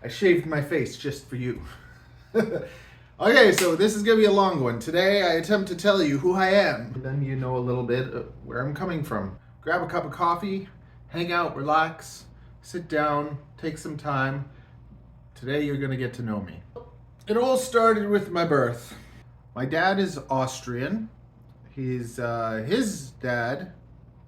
I shaved my face just for you. Okay, so this is going to be a long one. Today I attempt to tell you who I am. And then you know a little bit of where I'm coming from. Grab a cup of coffee, hang out, relax, sit down, take some time. Today you're going to get to know me. It all started with my birth. My dad is Austrian. His dad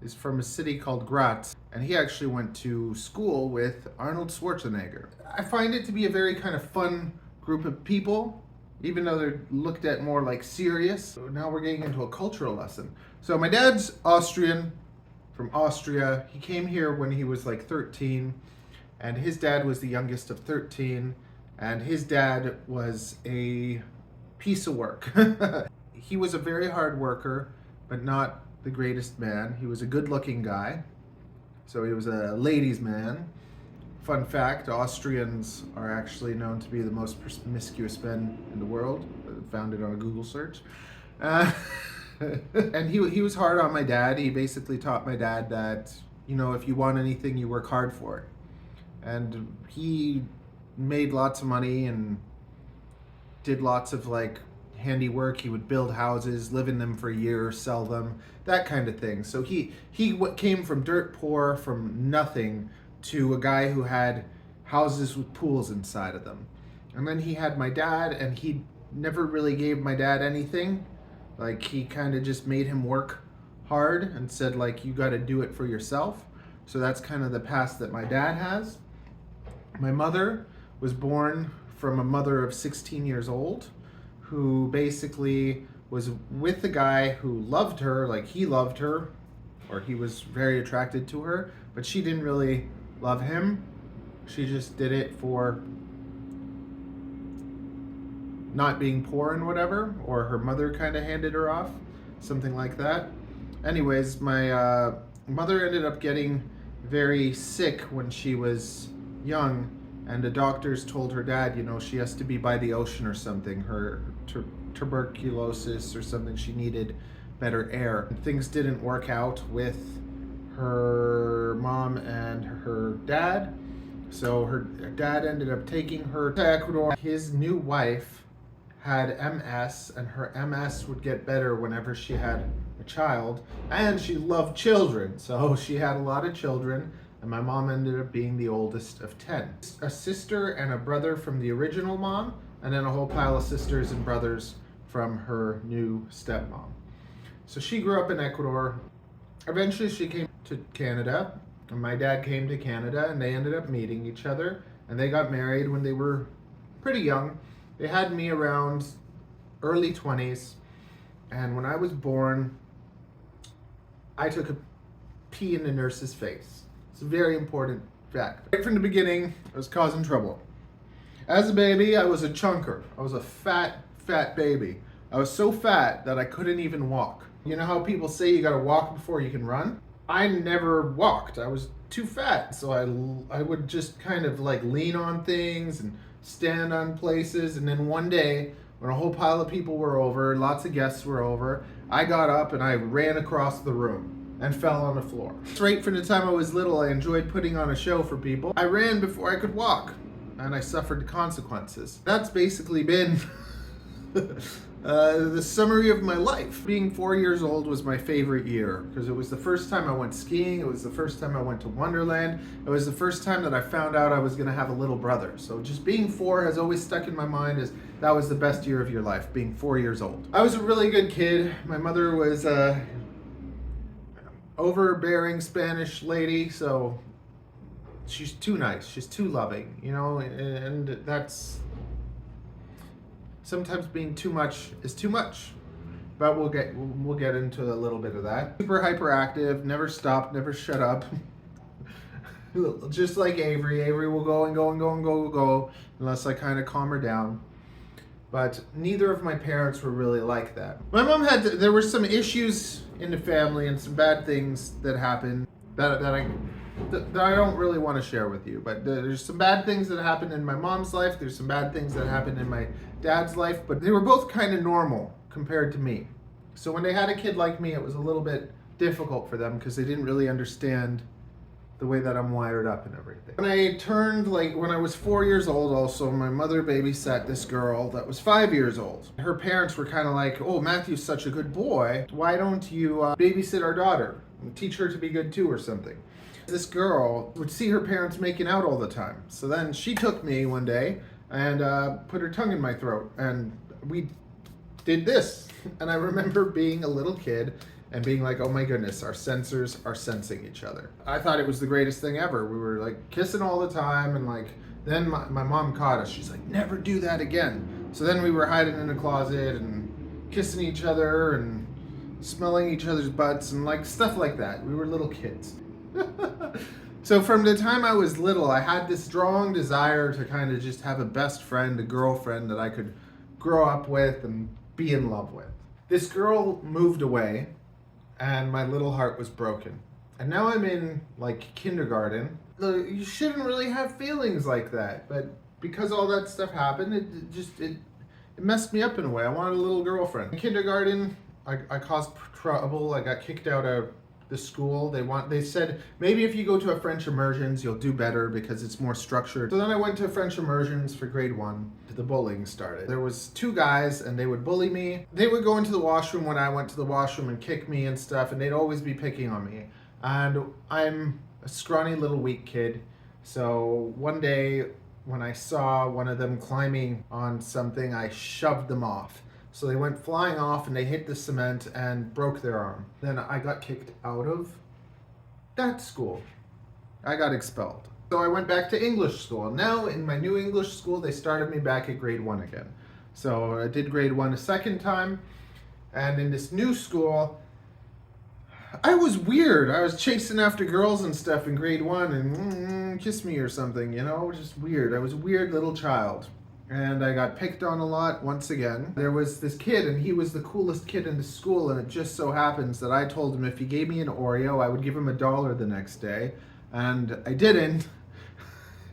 is from a city called Graz, and he actually went to school with Arnold Schwarzenegger. I find it to be a very kind of fun group of people, even though they're looked at more like serious. So now we're getting into a cultural lesson. So my dad's Austrian, from Austria. He came here when he was like 13, and his dad was the youngest of 13, and his dad was a piece of work. He was a very hard worker, but not the greatest man. He was a good-looking guy, so he was a ladies' man. Fun fact, Austrians are actually known to be the most promiscuous men in the world. Found it on a Google search. And he was hard on my dad. He basically taught my dad that, you know, if you want anything, you work hard for it. And he made lots of money and did lots of like handiwork. He would build houses, live in them for a year, sell them, that kind of thing. So he came from dirt poor, from nothing, to a guy who had houses with pools inside of them. And then he had my dad, and he never really gave my dad anything. Like, he kind of just made him work hard and said, like, you got to do it for yourself. So that's kind of the past that my dad has. My mother was born from a mother of 16 years old, who basically was with a guy who loved her, like he loved her, or he was very attracted to her, but she didn't really love him. She just did it for not being poor and whatever, or her mother kind of handed her off, something like that. Anyways, my mother ended up getting very sick when she was young, and the doctors told her dad, you know, she has to be by the ocean or something. Her tuberculosis or something, she needed better air. Things didn't work out with her mom and her dad, so her dad ended up taking her to Ecuador. His new wife had MS, and her MS would get better whenever she had a child, and she loved children, so she had a lot of children. And my mom ended up being the oldest of 10. A sister and a brother from the original mom, and then a whole pile of sisters and brothers from her new stepmom. So she grew up in Ecuador. Eventually she came to Canada, and my dad came to Canada, and they ended up meeting each other, and they got married when they were pretty young. They had me around early 20s, and when I was born, I took a pee in the nurse's face. It's a very important fact. Right from the beginning, I was causing trouble. As a baby, I was a chunker. I was a fat baby. I was so fat that I couldn't even walk. You know how people say you gotta walk before you can run? I never walked. I was too fat. So I would just kind of like lean on things and stand on places. And then one day, when a whole pile of people were over, lots of guests were over, I got up and I ran across the room and fell on the floor. Right from the time I was little, I enjoyed putting on a show for people. I ran before I could walk, and I suffered the consequences. That's basically been the summary of my life. Being 4 years old was my favorite year, because it was the first time I went skiing, it was the first time I went to Wonderland, it was the first time that I found out I was gonna have a little brother. So just being 4 has always stuck in my mind as that was the best year of your life, being 4 years old. I was a really good kid. My mother was overbearing Spanish lady, so she's too nice, she's too loving, you know, and that's sometimes being too much is too much. But we'll get into a little bit of that. Super hyperactive, never stopped, never shut up. Just like Avery. Avery will go and go and go and go and go unless I kind of calm her down. But neither of my parents were really like that. My mom there were some issues in the family and some bad things that happened that I don't really want to share with you. But there's some bad things that happened in my mom's life. There's some bad things that happened in my dad's life. But they were both kind of normal compared to me. So when they had a kid like me, it was a little bit difficult for them because they didn't really understand the way that I'm wired up and everything. When I turned, like, when I was 4 years old also, my mother babysat this girl that was 5 years old. Her parents were kind of like, oh, Matthew's such a good boy. Why don't you babysit our daughter and teach her to be good too or something? This girl would see her parents making out all the time. So then she took me one day and put her tongue in my throat, and we did this. And I remember being a little kid and being like, oh my goodness, our sensors are sensing each other. I thought it was the greatest thing ever. We were like kissing all the time, and like, then my mom caught us. She's like, never do that again. So then we were hiding in a closet and kissing each other and smelling each other's butts and like stuff like that. We were little kids. So from the time I was little, I had this strong desire to kind of just have a best friend, a girlfriend that I could grow up with and be in love with. This girl moved away, and my little heart was broken. And now I'm in like kindergarten. You shouldn't really have feelings like that, but because all that stuff happened, it messed me up in a way. I wanted a little girlfriend. In kindergarten, I caused trouble. I got kicked out of the school. They said maybe if you go to a French immersions you'll do better because it's more structured. So then I went to French immersions for grade 1. The bullying started. There was 2 guys and they would bully me. They would go into the washroom when I went to the washroom and kick me and stuff, and they'd always be picking on me. And I'm a scrawny little weak kid. So one day when I saw one of them climbing on something, I shoved them off. So they went flying off and they hit the cement and broke their arm. Then I got kicked out of that school. I got expelled. So I went back to English school. Now in my new English school, they started me back at grade 1 again. So I did grade 1 a second time. And in this new school, I was weird. I was chasing after girls and stuff in grade 1 and kiss me or something, you know, just weird. I was a weird little child. And I got picked on a lot once again. There was this kid, and he was the coolest kid in the school, and it just so happens that I told him if he gave me an Oreo, I would give him $1 the next day. And I didn't.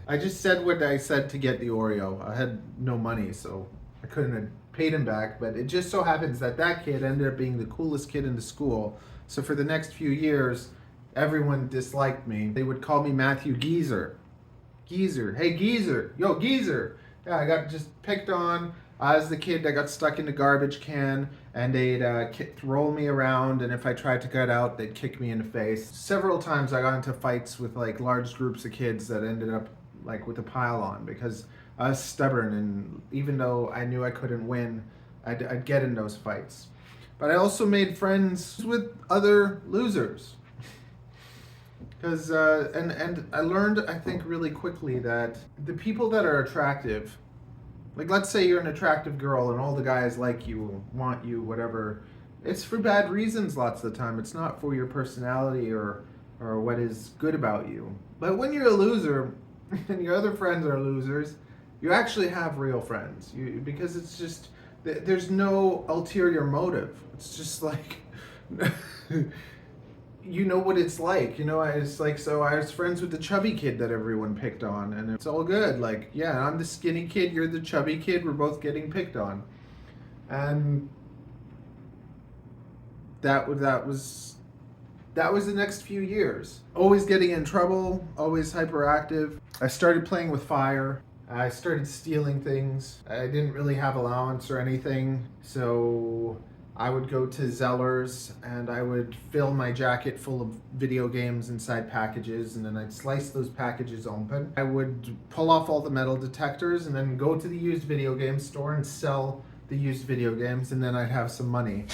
I just said what I said to get the Oreo. I had no money, so I couldn't have paid him back. But it just so happens that that kid ended up being the coolest kid in the school. So for the next few years, everyone disliked me. They would call me Matthew Geezer. Geezer. Hey, Geezer. Yo, Geezer. Yeah, I got just picked on. As the kid, I got stuck in the garbage can, and they'd roll me around, and if I tried to get out, they'd kick me in the face. Several times I got into fights with like large groups of kids that ended up like with a pile on because I was stubborn, and even though I knew I couldn't win, I'd get in those fights. But I also made friends with other losers. Because and I learned, I think, really quickly that the people that are attractive, like let's say you're an attractive girl and all the guys like you, want you, whatever, it's for bad reasons lots of the time. It's not for your personality or what is good about you. But when you're a loser and your other friends are losers, you actually have real friends. Because it's just, there's no ulterior motive. It's just like... you know what it's like, you know. It's like, so I was friends with the chubby kid that everyone picked on, and it's all good. Like, yeah, I'm the skinny kid, you're the chubby kid, we're both getting picked on. And that was the next few years. Always getting in trouble, always hyperactive. I started playing with fire. I started stealing things. I didn't really have allowance or anything, so I would go to Zellers and I would fill my jacket full of video games inside packages, and then I'd slice those packages open. I would pull off all the metal detectors and then go to the used video game store and sell the used video games, and then I'd have some money.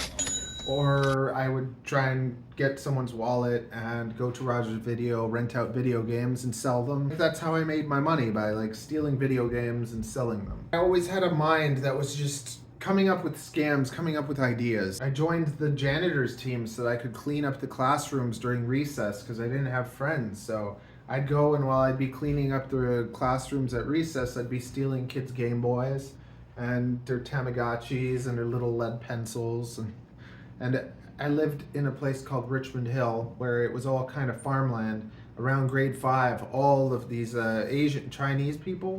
Or I would try and get someone's wallet and go to Rogers Video, rent out video games and sell them. That's how I made my money, by like stealing video games and selling them. I always had a mind that was just coming up with scams, coming up with ideas. I joined the janitor's team so that I could clean up the classrooms during recess because I didn't have friends. So I'd go, and while I'd be cleaning up the classrooms at recess, I'd be stealing kids' Game Boys and their Tamagotchis and their little lead pencils. And I lived in a place called Richmond Hill where it was all kind of farmland. Around grade 5, all of these Asian people,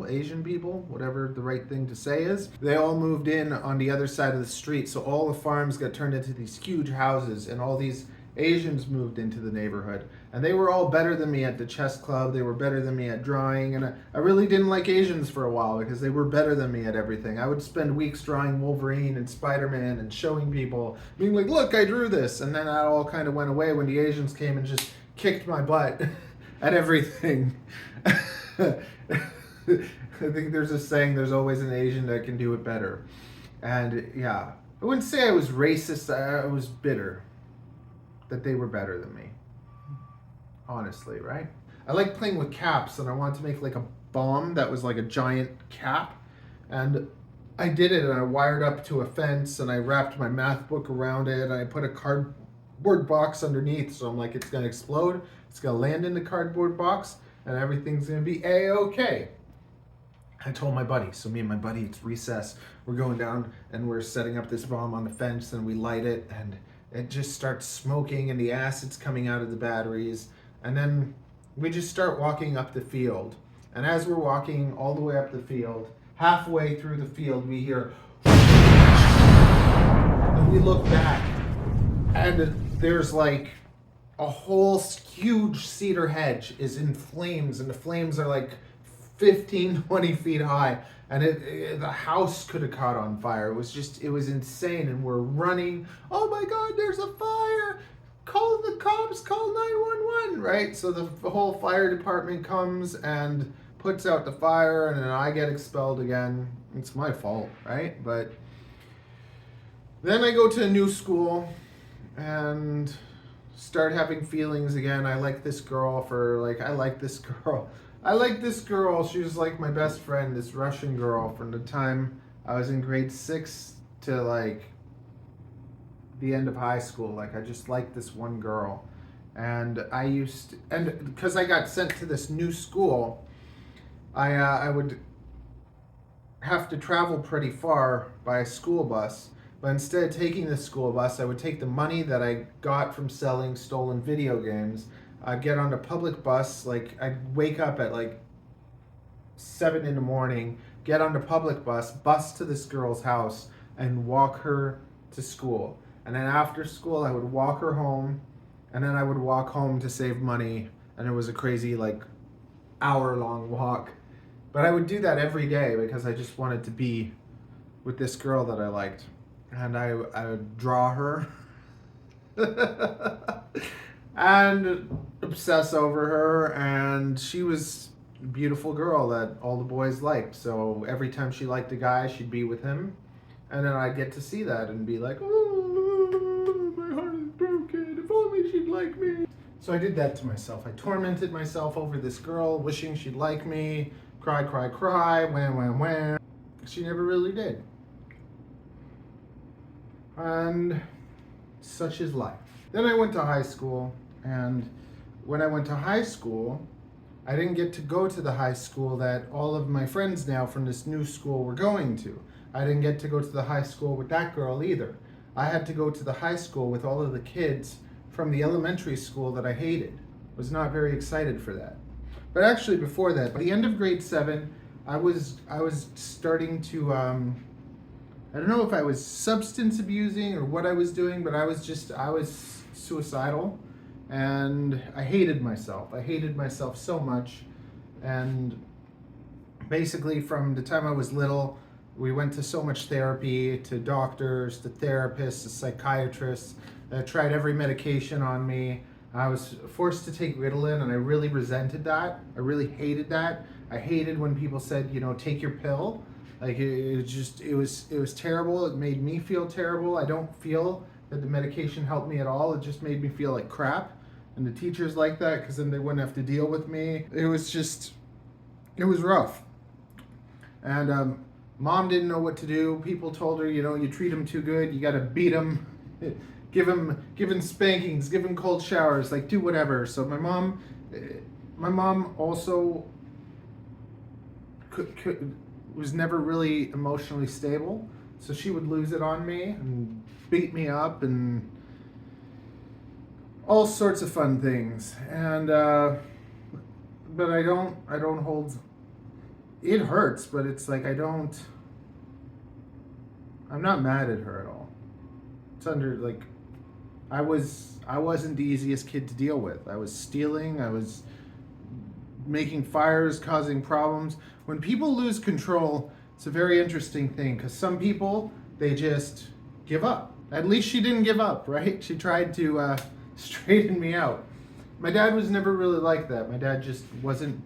whatever the right thing to say is, they all moved in on the other side of the street. So all the farms got turned into these huge houses, and all these Asians moved into the neighborhood, and they were all better than me at the chess club. They were better than me at drawing, and I really didn't like Asians for a while because they were better than me at everything. I would spend weeks drawing Wolverine and Spider-Man and showing people, being like, look, I drew this, and then that all kind of went away when the Asians came and just kicked my butt at everything. I think there's a saying, there's always an Asian that can do it better. And yeah, I wouldn't say I was racist, I was bitter that they were better than me. Honestly, right? I like playing with caps, and I wanted to make like a bomb that was like a giant cap. And I did it, and I wired up to a fence, and I wrapped my math book around it, and I put a cardboard box underneath, so I'm like, it's gonna explode, it's gonna land in the cardboard box, and everything's gonna be A-okay. I told my buddy, so me and my buddy, it's recess, we're going down and we're setting up this bomb on the fence, and we light it, and it just starts smoking and the acid's coming out of the batteries, and then we just start walking up the field. And as we're walking all the way up the field, halfway through the field, we hear, and we look back, and there's like a whole huge cedar hedge is in flames, and the flames are like 15, 20 feet high, and the house could have caught on fire. It was insane, and we're running. Oh my God, there's a fire! Call the cops, call 911, right? So the whole fire department comes and puts out the fire, and then I get expelled again. It's my fault, right? But then I go to a new school and start having feelings again. I like this girl. She was like my best friend, this Russian girl, from the time I was in grade 6 to like the end of high school. Like, I just liked this one girl. And because I got sent to this new school, I would have to travel pretty far by a school bus. But instead of taking the school bus, I would take the money that I got from selling stolen video games. I'd get on a public bus, like I'd wake up at like 7 in the morning, get on the public bus to this girl's house, and walk her to school. And then after school, I would walk her home, and then I would walk home to save money. And it was a crazy like hour-long walk. But I would do that every day because I just wanted to be with this girl that I liked. And I would draw her and obsess over her, and she was a beautiful girl that all the boys liked. So every time she liked a guy, she'd be with him, and then I'd get to see that and be like, oh, my heart is broken, if only she'd like me. So I did that to myself. I tormented myself over this girl, wishing she'd like me, cry, wham. She never really did. And such is life. Then I went to high school, and when I went to high school, I didn't get to go to the high school that all of my friends now from this new school were going to. I didn't get to go to the high school with that girl either. I had to go to the high school with all of the kids from the elementary school that I hated. Was not very excited for that. But actually before that, by the end of grade 7, I was starting to I don't know if I was substance abusing or what I was doing, but I was suicidal, and I hated myself. I hated myself so much. And basically from the time I was little, we went to so much therapy, to doctors, to therapists, to psychiatrists. I tried every medication on me. I was forced to take Ritalin, and I really resented that. I really hated that. I hated when people said, take your pill. Like, it was terrible. It made me feel terrible. I don't feel that the medication helped me at all. It just made me feel like crap. And the teachers liked that because then they wouldn't have to deal with me. It was rough. And Mom didn't know what to do. People told her, you treat him too good. You got to beat him, give him spankings, give him cold showers, like do whatever. So my mom also was never really emotionally stable, so she would lose it on me and beat me up and all sorts of fun things. And but I don't hold. It hurts, but it's like I'm not mad at her at all. It's under like I wasn't the easiest kid to deal with. I was stealing, I was making fires, causing problems. When people lose control, it's a very interesting thing because some people, they just give up. At least she didn't give up, right? She tried to straighten me out. My dad was never really like that. My dad just wasn't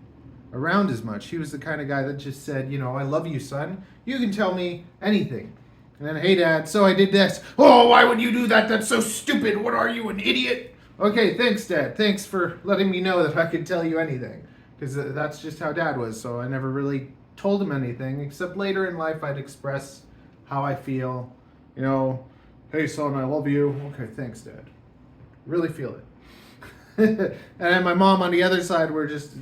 around as much. He was the kind of guy that just said, you know, I love you, son. You can tell me anything. And then, hey, Dad, so I did this. Oh, why would you do that? That's so stupid. What are you, an idiot? Okay, thanks, Dad. Thanks for letting me know that I could tell you anything. Because that's just how Dad was. So I never really told him anything, except later in life I'd express how I feel. You know, hey, son, I love you. Okay, thanks, Dad. Really feel it. And my mom on the other side were just,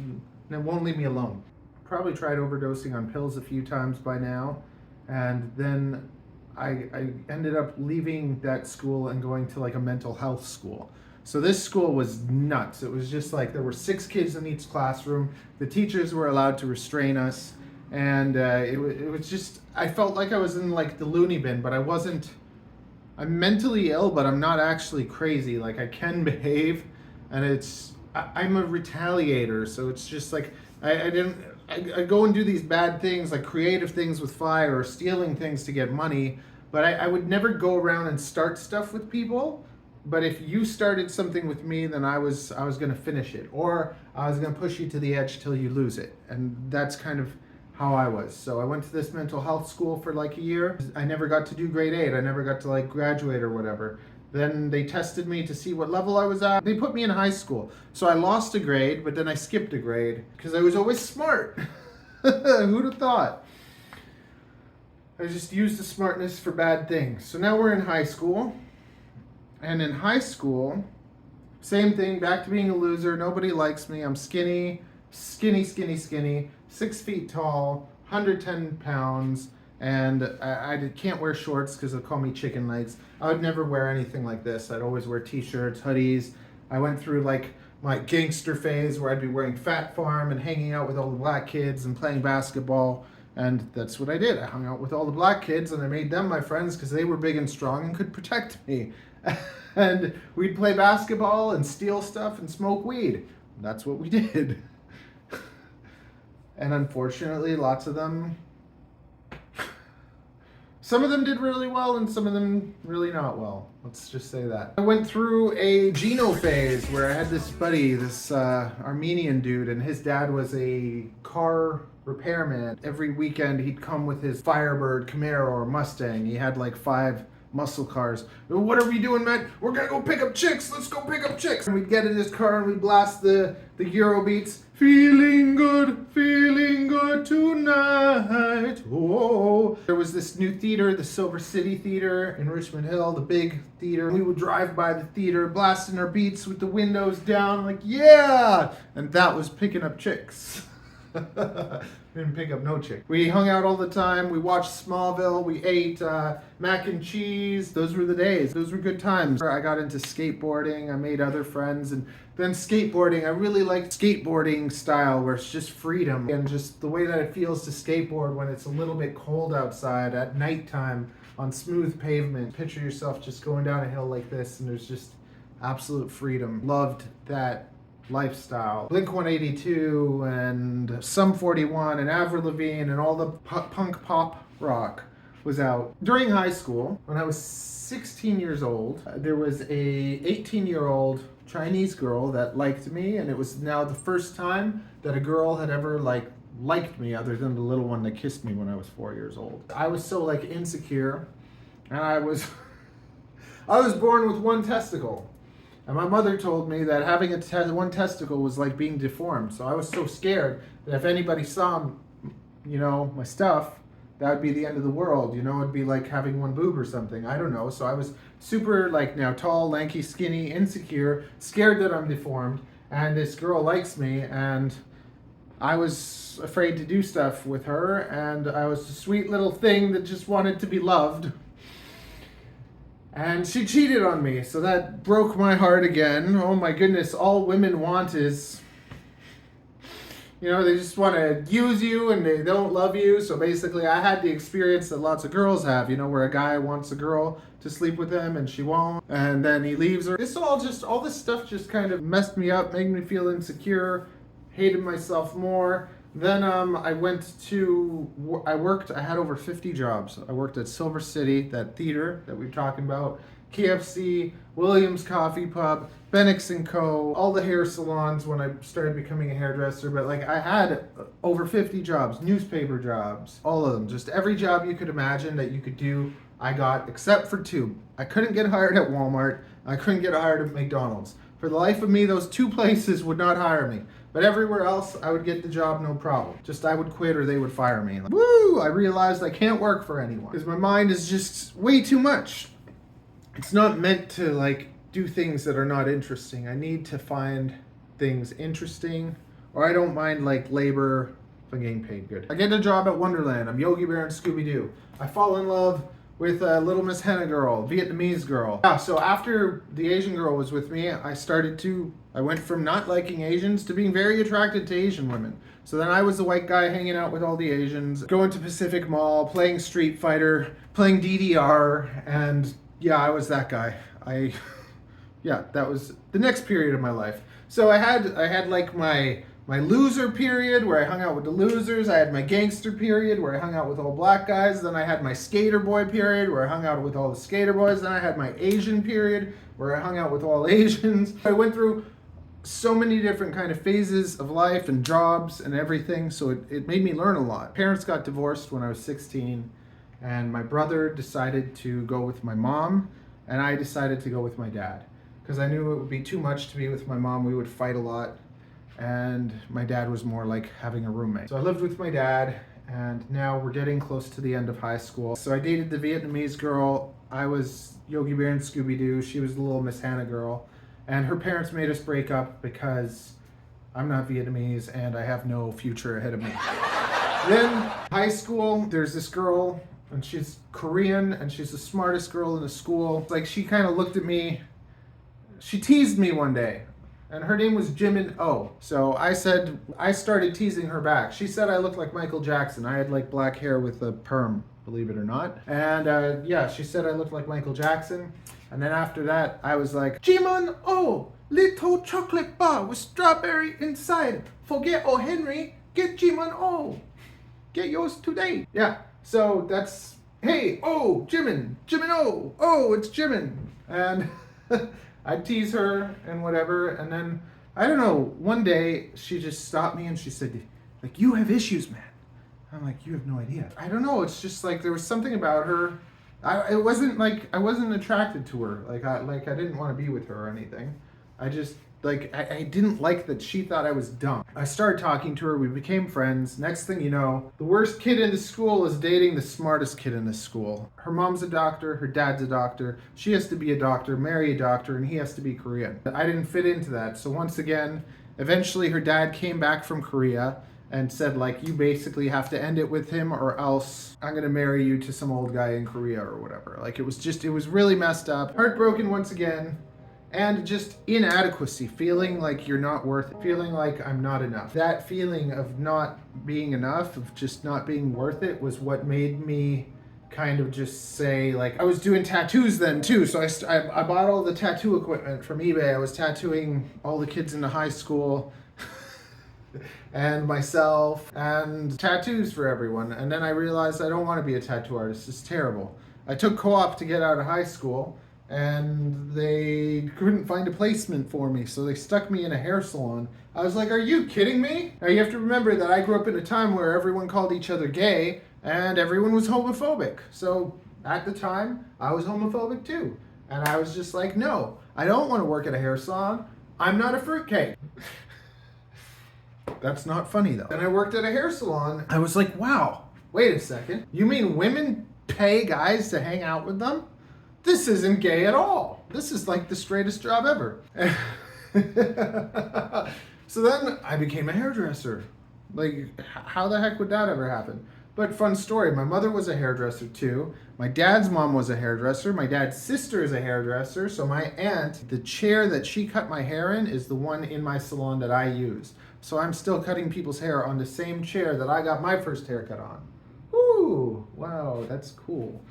won't leave me alone. Probably tried overdosing on pills a few times by now. And then I ended up leaving that school and going to like a mental health school. So this school was nuts. It was just like there were 6 kids in each classroom. The teachers were allowed to restrain us. And it was just, I felt like I was in like the loony bin, but I wasn't. I'm mentally ill, but I'm not actually crazy. Like I can behave, and I'm a retaliator. So it's just like, I go and do these bad things, like creative things with fire or stealing things to get money, but I would never go around and start stuff with people. But if you started something with me, then I was going to finish it, or I was going to push you to the edge till you lose it. And that's kind of how I was. So I went to this mental health school for like a year. I never got to do grade 8. I never got to like graduate or whatever. Then they tested me to see what level I was at. They put me in high school. So I lost a grade, but then I skipped a grade because I was always smart. Who'd have thought? I just used the smartness for bad things. So now we're in high school. And in high school, same thing, back to being a loser. Nobody likes me. I'm skinny, 6 feet tall, 110 pounds. And I can't wear shorts because they'll call me chicken legs. I would never wear anything like this. I'd always wear t-shirts, hoodies. I went through like my gangster phase where I'd be wearing Fat Farm and hanging out with all the black kids and playing basketball. And that's what I did. I hung out with all the black kids and I made them my friends because they were big and strong and could protect me. And we'd play basketball and steal stuff and smoke weed. That's what we did. And unfortunately, lots of them, some of them did really well and some of them really not well. Let's just say that. I went through a Geno phase where I had this buddy, this Armenian dude, and his dad was a car repairman. Every weekend he'd come with his Firebird, Camaro, or Mustang. He had like 5 muscle cars. What are we doing, man? We're gonna go pick up chicks. Let's go pick up chicks. And we'd get in his car and we'd blast the Euro beats. Feeling good tonight. Oh. There was this new theater, the Silver City Theater in Richmond Hill, the big theater. We would drive by the theater, blasting our beats with the windows down, like, yeah! And that was picking up chicks. Didn't pick up no chick. We hung out all the time. We watched Smallville. We ate mac and cheese. Those were the days. Those were good times. I got into skateboarding. I made other friends. And then skateboarding, I really liked skateboarding style where it's just freedom and just the way that it feels to skateboard when it's a little bit cold outside at nighttime on smooth pavement. Picture yourself just going down a hill like this and there's just absolute freedom. Loved that lifestyle. Blink-182 and Sum 41 and Avril Lavigne and all the punk pop rock was out. During high school, when I was 16 years old, there was a 18-year-old Chinese girl that liked me, and it was now the first time that a girl had ever liked me other than the little one that kissed me when I was 4 years old. I was so insecure, and I was born with one testicle. And my mother told me that having one testicle was like being deformed. So I was so scared that if anybody saw, my stuff, that would be the end of the world. It'd be like having one boob or something. I don't know. So I was super now tall, lanky, skinny, insecure, scared that I'm deformed. And this girl likes me. And I was afraid to do stuff with her. And I was a sweet little thing that just wanted to be loved. And she cheated on me, so that broke my heart again. Oh my goodness, all women want is You know, they just want to use you and they don't love you. So basically, I had the experience that lots of girls have, you know, where a guy wants a girl to sleep with him and she won't. And then he leaves her. All this stuff just kind of messed me up, made me feel insecure, hated myself more. Then I worked, I had over 50 jobs. I worked at Silver City, that theater that we were talking about, KFC, Williams Coffee Pub, Benix & Co., all the hair salons when I started becoming a hairdresser. But like I had over 50 jobs, newspaper jobs, all of them. Just every job you could imagine that you could do, I got, except for two. I couldn't get hired at Walmart. I couldn't get hired at McDonald's. For the life of me, those two places would not hire me. But everywhere else, I would get the job, no problem. Just I would quit or they would fire me. Like, woo! I realized I can't work for anyone because my mind is just way too much. It's not meant to like do things that are not interesting. I need to find things interesting, or I don't mind like labor if I'm getting paid good. I get a job at Wonderland. I'm Yogi Bear and Scooby-Doo. I fall in love with a Little Miss Henna girl, Vietnamese girl. Yeah, so after the Asian girl was with me, I went from not liking Asians to being very attracted to Asian women. So then I was the white guy hanging out with all the Asians, going to Pacific Mall, playing Street Fighter, playing DDR, and yeah, I was that guy. That was the next period of my life. So I had like my loser period where I hung out with the losers. I had my gangster period where I hung out with all black guys. Then I had my skater boy period where I hung out with all the skater boys. Then I had my Asian period where I hung out with all Asians. I went through so many different kind of phases of life and jobs and everything. So it made me learn a lot. Parents got divorced when I was 16, and my brother decided to go with my mom, and I decided to go with my dad because I knew it would be too much to be with my mom. We would fight a lot. And my dad was more like having a roommate. So I lived with my dad, and now we're getting close to the end of high school. So I dated the Vietnamese girl. I was Yogi Bear and Scooby-Doo. She was the Little Miss Hannah girl. And her parents made us break up because I'm not Vietnamese and I have no future ahead of me. Then high school, there's this girl, and she's Korean, and she's the smartest girl in the school. Like, she kind of looked at me, she teased me one day. And her name was Jimin Oh. So I started teasing her back. She said I looked like Michael Jackson. I had like black hair with a perm, believe it or not. And she said I looked like Michael Jackson. And then after that, I was like, Jimin Oh, little chocolate bar with strawberry inside. Forget O. Henry, get Jimin Oh. Get yours today. Yeah, so that's, hey, oh, Jimin Oh, it's Jimin. And I'd tease her and whatever, and then, I don't know, one day she just stopped me and she said, like, you have issues, man. I'm like, you have no idea. I don't know, it's just like there was something about her. I wasn't attracted to her. I didn't want to be with her or anything. I just, I didn't like that she thought I was dumb. I started talking to her, we became friends. Next thing you know, the worst kid in the school is dating the smartest kid in the school. Her mom's a doctor, her dad's a doctor. She has to be a doctor, marry a doctor, and he has to be Korean. I didn't fit into that. So once again, eventually her dad came back from Korea and said, like, you basically have to end it with him or else I'm gonna marry you to some old guy in Korea or whatever. Like, it was really messed up. Heartbroken once again. And just inadequacy, feeling like you're not worth it, feeling like I'm not enough. That feeling of not being enough, of just not being worth it, was what made me kind of just say, like, I was doing tattoos then too. So I bought all the tattoo equipment from eBay. I was tattooing all the kids in the high school and myself, and tattoos for everyone. And then I realized I don't want to be a tattoo artist. It's terrible. I took co-op to get out of high school, and they couldn't find a placement for me, so they stuck me in a hair salon. I was like, are you kidding me? Now you have to remember that I grew up in a time where everyone called each other gay, and everyone was homophobic. So at the time, I was homophobic too. And I was just like, no, I don't want to work at a hair salon. I'm not a fruitcake. That's not funny though. And I worked at a hair salon. I was like, wow, wait a second. You mean women pay guys to hang out with them? This isn't gay at all. This is like the straightest job ever. So then I became a hairdresser. Like, how the heck would that ever happen? But fun story, my mother was a hairdresser too. My dad's mom was a hairdresser. My dad's sister is a hairdresser. So my aunt, the chair that she cut my hair in is the one in my salon that I use. So I'm still cutting people's hair on the same chair that I got my first haircut on. Ooh, wow, that's cool.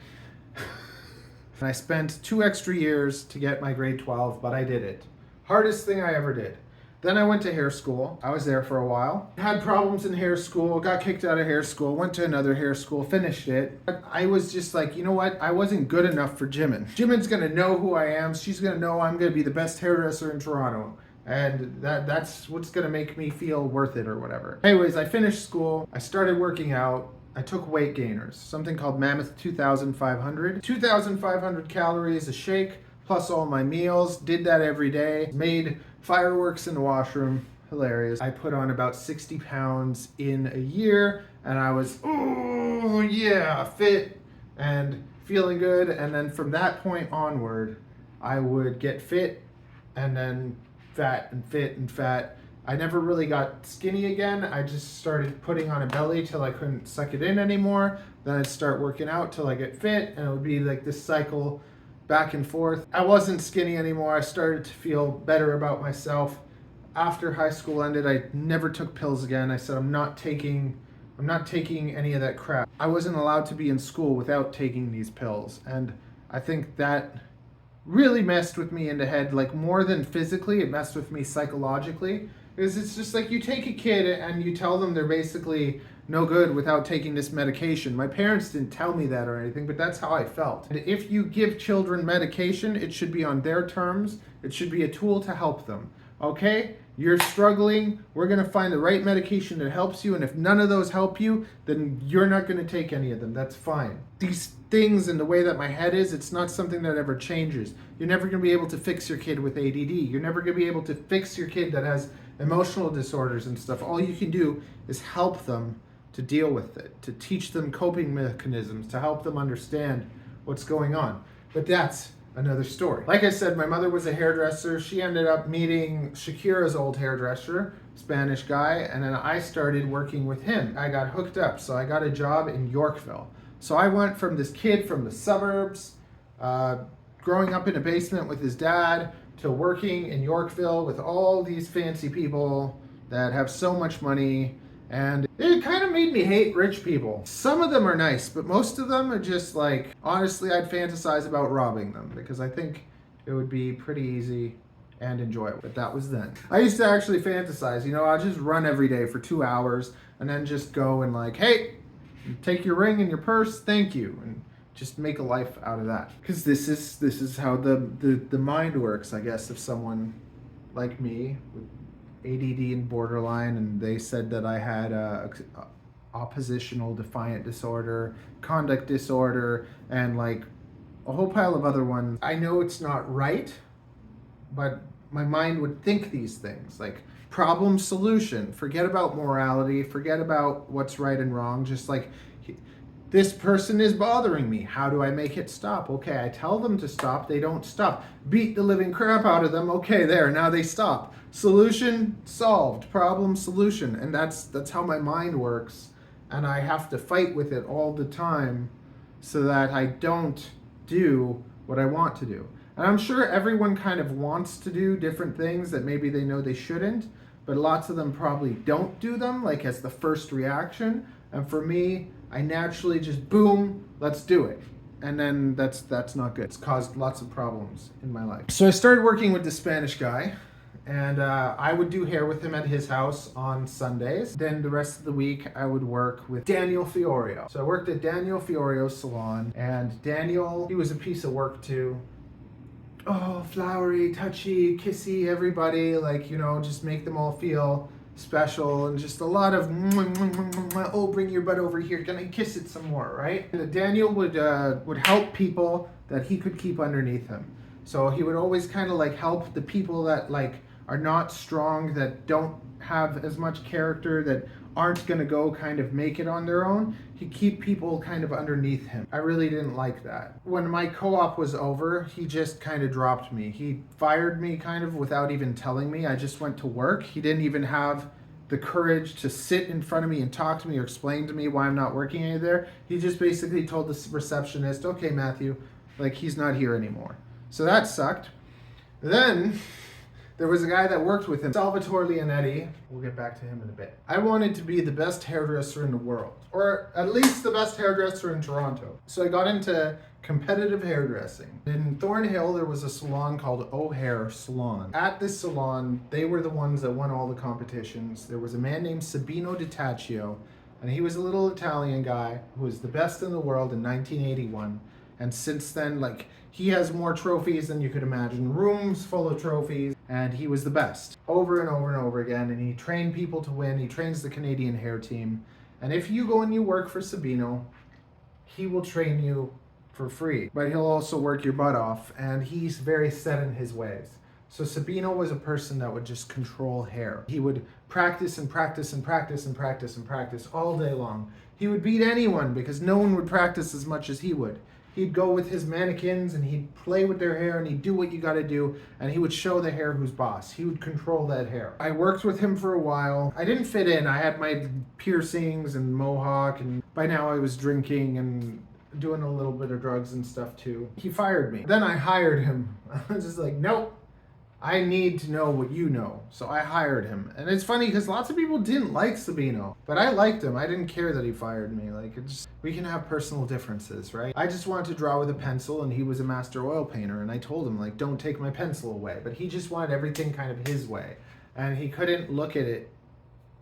And I spent 2 extra years to get my grade 12, but I did it. Hardest thing I ever did. Then I went to hair school. I was there for a while. Had problems in hair school, got kicked out of hair school, went to another hair school, finished it. But I was just like, you know what? I wasn't good enough for Jimin. Jimin's gonna know who I am. She's gonna know I'm gonna be the best hairdresser in Toronto. And that's what's gonna make me feel worth it or whatever. Anyways, I finished school. I started working out. I took weight gainers, something called Mammoth 2,500. 2,500 calories a shake, plus all my meals. Did that every day. Made fireworks in the washroom. Hilarious. I put on about 60 pounds in a year, and I was, oh yeah, fit and feeling good. And then from that point onward, I would get fit and then fat and fit and fat. I never really got skinny again. I just started putting on a belly till I couldn't suck it in anymore. Then I'd start working out till I get fit, and it would be like this cycle back and forth. I wasn't skinny anymore. I started to feel better about myself. After high school ended, I never took pills again. I said, I'm not taking any of that crap. I wasn't allowed to be in school without taking these pills. And I think that really messed with me in the head, like more than physically, it messed with me psychologically. Because it's just like you take a kid and you tell them they're basically no good without taking this medication. My parents didn't tell me that or anything, but that's how I felt. And if you give children medication, it should be on their terms. It should be a tool to help them. Okay? You're struggling. We're going to find the right medication that helps you. And if none of those help you, then you're not going to take any of them. That's fine. These things and the way that my head is, it's not something that ever changes. You're never going to be able to fix your kid with ADD. You're never going to be able to fix your kid that has emotional disorders and stuff. All you can do is help them to deal with it, to teach them coping mechanisms, to help them understand what's going on. But that's another story. Like I said, my mother was a hairdresser. She ended up meeting Shakira's old hairdresser, Spanish guy, and then I started working with him. I got hooked up, so I got a job in Yorkville. So I went from this kid from the suburbs, growing up in a basement with his dad, to working in Yorkville with all these fancy people that have so much money, and it kind of made me hate rich people. Some of them are nice, but most of them are just like, honestly, I'd fantasize about robbing them because I think it would be pretty easy and enjoyable. But that was then. I used to actually fantasize, I'll just run every day for 2 hours and then just go and like, hey, take your ring and your purse, thank you. And just make a life out of that. Because this is how the mind works, I guess, of someone like me with ADD and borderline, and they said that I had oppositional defiant disorder, conduct disorder, and like a whole pile of other ones. I know it's not right, but my mind would think these things like problem solution. Forget about morality, forget about what's right and wrong, just like this person is bothering me. How do I make it stop? Okay, I tell them to stop. They don't stop. Beat the living crap out of them. Okay, there, now they stop. Solution solved. Problem solution. And that's how my mind works. And I have to fight with it all the time so that I don't do what I want to do. And I'm sure everyone kind of wants to do different things that maybe they know they shouldn't, but lots of them probably don't do them, like as the first reaction. And for me, I naturally just boom, let's do it. And then that's not good. It's caused lots of problems in my life. So I started working with the Spanish guy, and I would do hair with him at his house on Sundays. Then the rest of the week I would work with Daniel Fiorio. So I worked at Daniel Fiorio's salon, and Daniel, he was a piece of work too. Oh, flowery, touchy, kissy, everybody, like, just make them all feel special, and just a lot of oh, bring your butt over here, can I kiss it some more, right? And Daniel would help people that he could keep underneath him. So he would always kind of like help the people that like are not strong, that don't have as much character, that aren't gonna go kind of make it on their own. He'd keep people kind of underneath him. I really didn't like that. When my co-op was over, he just kind of dropped me. He fired me kind of without even telling me. I just went to work. He didn't even have the courage to sit in front of me and talk to me or explain to me why I'm not working any there. He just basically told the receptionist, okay, Matthew, like he's not here anymore. So that sucked. Then There was a guy that worked with him, Salvatore Leonetti. We'll get back to him in a bit. I wanted to be the best hairdresser in the world, or at least the best hairdresser in Toronto. So I got into competitive hairdressing. In Thornhill, there was a salon called O'Hare Salon. At this salon, they were the ones that won all the competitions. There was a man named Sabino Di Taccio, and he was a little Italian guy who was the best in the world in 1981. And since then, like, he has more trophies than you could imagine, rooms full of trophies, and he was the best over and over and over again. And he trained people to win. He trains the Canadian hair team. And if you go and you work for Sabino, he will train you for free, but he'll also work your butt off, and he's very set in his ways. So Sabino was a person that would just control hair. He would practice and practice and practice and practice and practice all day long. He would beat anyone because no one would practice as much as he would. He'd go with his mannequins and he'd play with their hair and he'd do what you gotta do, and he would show the hair who's boss. He would control that hair. I worked with him for a while. I didn't fit in. I had my piercings and mohawk, and by now I was drinking and doing a little bit of drugs and stuff too. He fired me. Then I hired him. I was just like, nope, I need to know what you know. So I hired him. And it's funny because lots of people didn't like Sabino, but I liked him. I didn't care that he fired me. Like, we can have personal differences, right? I just wanted to draw with a pencil, and he was a master oil painter, and I told him, like, don't take my pencil away. But he just wanted everything kind of his way. And he couldn't look at it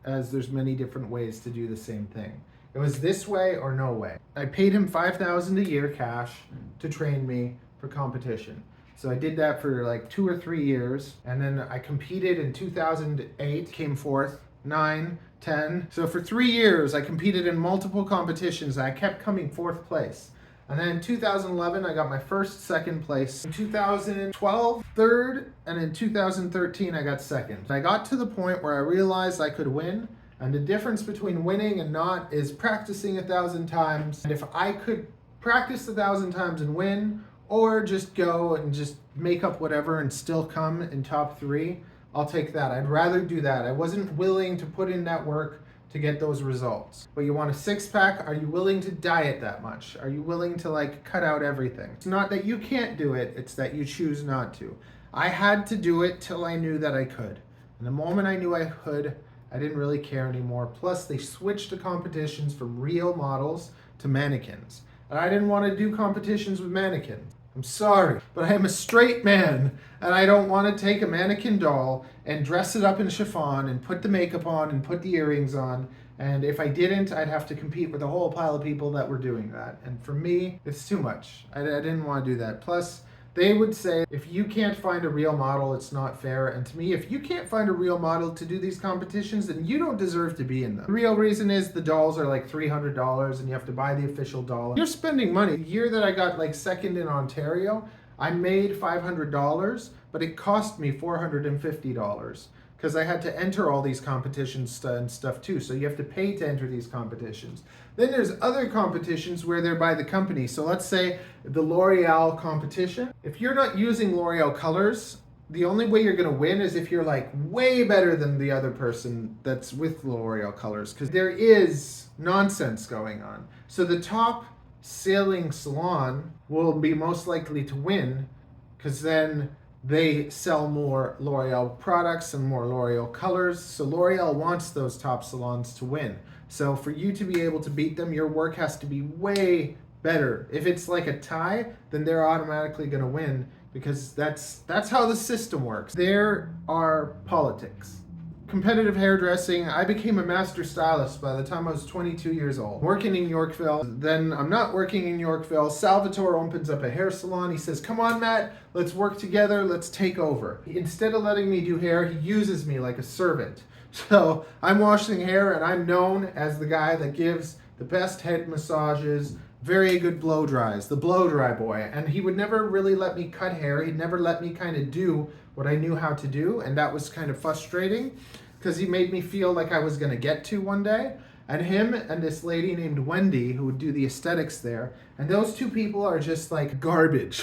as there's many different ways to do the same thing. It was this way or no way. I paid him $5,000 a year cash to train me for competition. So I did that for like 2 or 3 years. And then I competed in 2008, came fourth, 9, 10. So for 3 years, I competed in multiple competitions. I kept coming fourth place. And then in 2011, I got my first second place. In 2012, third. And in 2013, I got second. I got to the point where I realized I could win. And the difference between winning and not is practicing 1,000 times. And if I could practice 1,000 times and win, or just go and just make up whatever and still come in top 3, I'll take that. I'd rather do that. I wasn't willing to put in that work to get those results. But you want a 6-pack? Are you willing to diet that much? Are you willing to like cut out everything? It's not that you can't do it, it's that you choose not to. I had to do it till I knew that I could. And the moment I knew I could, I didn't really care anymore. Plus, they switched the competitions from real models to mannequins. And I didn't want to do competitions with mannequins. I'm sorry, but I am a straight man, and I don't want to take a mannequin doll and dress it up in chiffon and put the makeup on and put the earrings on. And if I didn't, I'd have to compete with a whole pile of people that were doing that. And for me, it's too much. I didn't want to do that. Plus, they would say, if you can't find a real model, it's not fair. And to me, if you can't find a real model to do these competitions, then you don't deserve to be in them. The real reason is the dolls are like $300 and you have to buy the official doll. You're spending money. The year that I got like second in Ontario, I made $500, but it cost me $450. Because I had to enter all these competitions and stuff too. So you have to pay to enter these competitions. Then there's other competitions where they're by the company. So let's say the L'Oreal competition. If you're not using L'Oreal colors, the only way you're going to win is if you're like way better than the other person that's with L'Oreal colors. Because there is nonsense going on. So the top selling salon will be most likely to win, because then they sell more L'Oreal products and more L'Oreal colors. So L'Oreal wants those top salons to win. So for you to be able to beat them, your work has to be way better. If it's like a tie, then they're automatically going to win, because that's how the system works. There are politics. Competitive hairdressing, I became a master stylist by the time I was 22 years old. Working in Yorkville, then I'm not working in Yorkville. Salvatore opens up a hair salon. He says, come on, Matt, let's work together, let's take over. Instead of letting me do hair, he uses me like a servant. So I'm washing hair, and I'm known as the guy that gives the best head massages, very good blow dries, the blow dry boy. And he would never really let me cut hair. He'd never let me kind of do what I knew how to do, and that was kind of frustrating because he made me feel like I was going to get to one day. And him and this lady named Wendy, who would do the aesthetics there, and those two people are just like garbage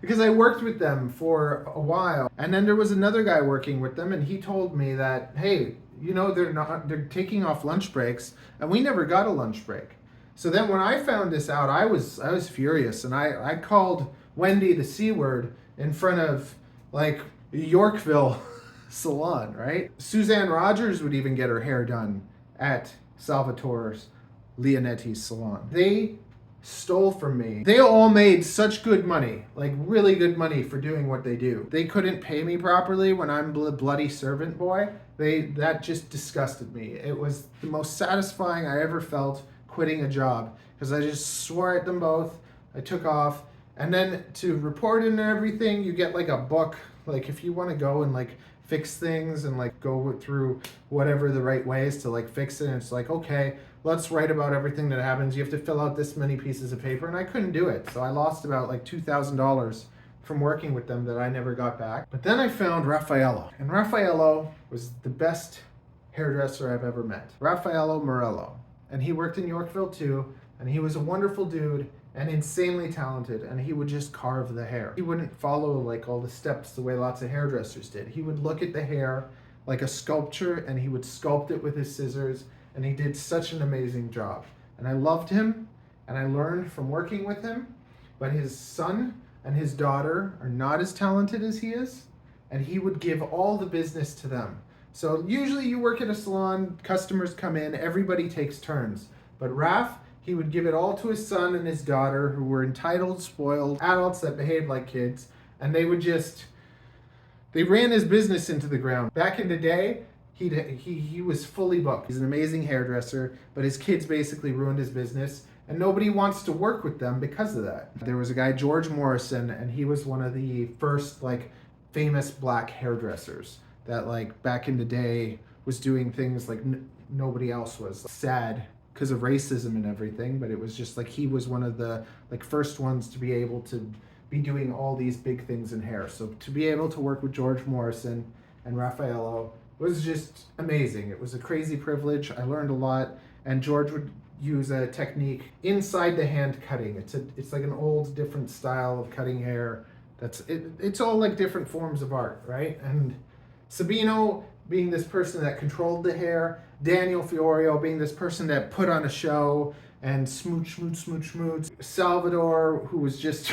because I worked with them for a while. And then there was another guy working with them, and he told me that, hey, you know, they're taking off lunch breaks, and we never got a lunch break. So then when I found this out, I was furious, and I called Wendy the C word in front of like Yorkville salon, right? Suzanne Rogers would even get her hair done at Salvatore's Leonetti's salon. They stole from me. They all made such good money, like really good money for doing what they do. They couldn't pay me properly when I'm bloody servant boy. That just disgusted me. It was the most satisfying I ever felt quitting a job, because I just swore at them both. I took off, and then to report in and everything, you get like a book. Like if you want to go and like fix things and like go through whatever the right way is to like fix it, and it's like, okay, let's write about everything that happens. You have to fill out this many pieces of paper, and I couldn't do it. So I lost about like $2,000 from working with them that I never got back. But then I found Raffaello, and Raffaello was the best hairdresser I've ever met. Raffaello Morello. And he worked in Yorkville too, and he was a wonderful dude and insanely talented, and he would just carve the hair. He wouldn't follow like all the steps the way lots of hairdressers did. He would look at the hair like a sculpture, and he would sculpt it with his scissors, and he did such an amazing job. And I loved him, and I learned from working with him, but his son and his daughter are not as talented as he is, and he would give all the business to them. So usually you work at a salon, customers come in, everybody takes turns. But Raph, he would give it all to his son and his daughter, who were entitled, spoiled adults that behaved like kids, and they ran his business into the ground. Back in the day, he was fully booked. He's an amazing hairdresser, but his kids basically ruined his business, and nobody wants to work with them because of that. There was a guy, George Morrison, and he was one of the first like famous black hairdressers that like back in the day was doing things like nobody else was. Sad because of racism and everything, but it was just like he was one of the like first ones to be able to be doing all these big things in hair. So to be able to work with George Morrison and Raffaello was just amazing. It was a crazy privilege. I learned a lot, and George would use a technique inside the hand cutting. It's like an old different style of cutting hair. It's all like different forms of art, right? And Sabino being this person that controlled the hair, Daniel Fiorio being this person that put on a show and smooch. Salvador, who was just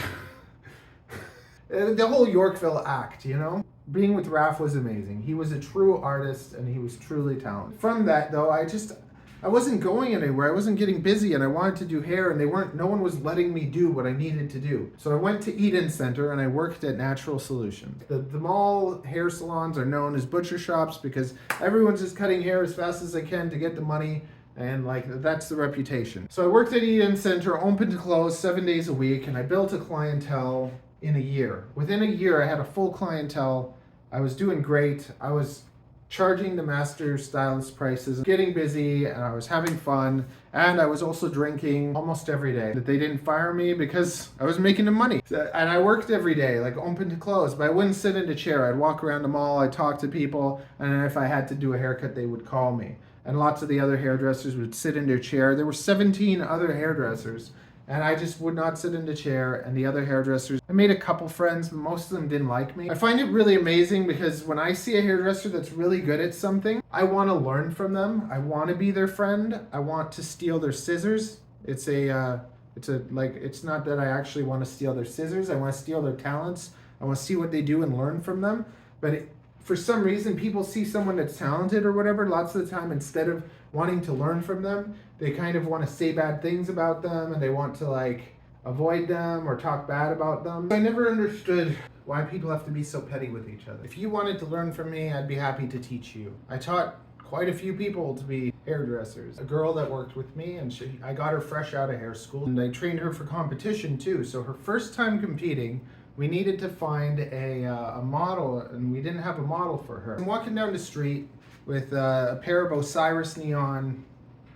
the whole Yorkville act, you know? Being with Raph was amazing. He was a true artist, and he was truly talented. From that though, I wasn't going anywhere. I wasn't getting busy, and I wanted to do hair, and no one was letting me do what I needed to do. So I went to Eden Center, and I worked at Natural Solutions. The mall hair salons are known as butcher shops because everyone's just cutting hair as fast as they can to get the money, and like that's the reputation. So I worked at Eden Center, open to close, 7 days a week, and I built a clientele in a year. Within a year, I had a full clientele. I was doing great. I was charging the master stylist prices, getting busy, and I was having fun, and I was also drinking almost every day. That they didn't fire me because I was making the money. And I worked every day, like open to close, but I wouldn't sit in a chair. I'd walk around the mall, I'd talk to people, and then if I had to do a haircut, they would call me. And lots of the other hairdressers would sit in their chair. There were 17 other hairdressers, and I just would not sit in the chair, and the other hairdressers, I made a couple friends, but most of them didn't like me. I find it really amazing because when I see a hairdresser that's really good at something, I want to learn from them. I want to be their friend. I want to steal their scissors. It's not that I actually want to steal their scissors. I want to steal their talents. I want to see what they do and learn from them. But for some reason, people see someone that's talented or whatever, lots of the time, instead of wanting to learn from them, they kind of want to say bad things about them, and they want to like avoid them or talk bad about them. I never understood why people have to be so petty with each other. If you wanted to learn from me, I'd be happy to teach you. I taught quite a few people to be hairdressers. A girl that worked with me, and I got her fresh out of hair school, and I trained her for competition too. So her first time competing, we needed to find a model, and we didn't have a model for her. I'm walking down the street with a pair of Osiris Neon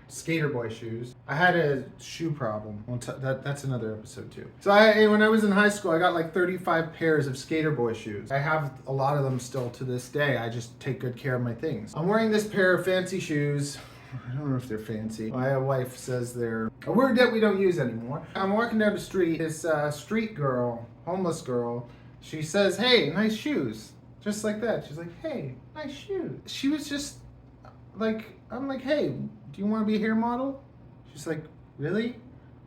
skater boy shoes. I had a shoe problem. That's another episode too. So when I was in high school, I got like 35 pairs of skater boy shoes. I have a lot of them still to this day. I just take good care of my things. I'm wearing this pair of fancy shoes. I don't know if they're fancy. My wife says they're a word that we don't use anymore. I'm walking down the street. This street girl, homeless girl, she says, "Hey, nice shoes." Just like that. She's like, "Hey, nice shoes." She was just like, I'm like, "Hey, do you want to be a hair model?" She's like, "Really?"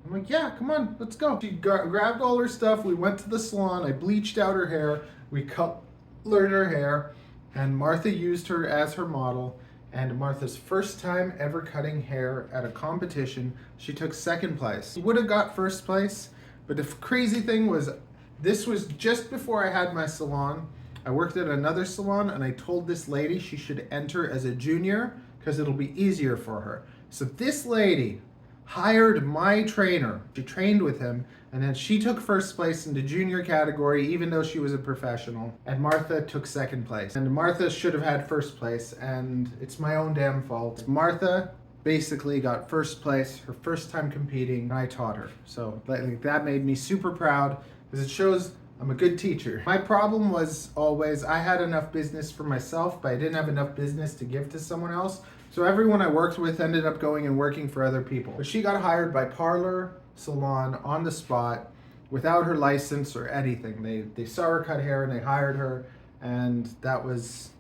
I'm like, "Yeah, come on, let's go." She grabbed all her stuff. We went to the salon. I bleached out her hair. We cut learn her hair, and Martha used her as her model. And Martha's first time ever cutting hair at a competition, she took second place. She would have got first place, but the crazy thing was, this was just before I had my salon. I worked at another salon, and I told this lady she should enter as a junior because it'll be easier for her. So this lady hired my trainer. She trained with him, and then she took first place in the junior category, even though she was a professional. And Martha took second place. And Martha should have had first place, and it's my own damn fault. Martha basically got first place, her first time competing, and I taught her. So that made me super proud, because it shows I'm a good teacher. My problem was always, I had enough business for myself, but I didn't have enough business to give to someone else. So everyone I worked with ended up going and working for other people. But she got hired by Parlor Salon on the spot without her license or anything. They saw her cut hair and they hired her, and that was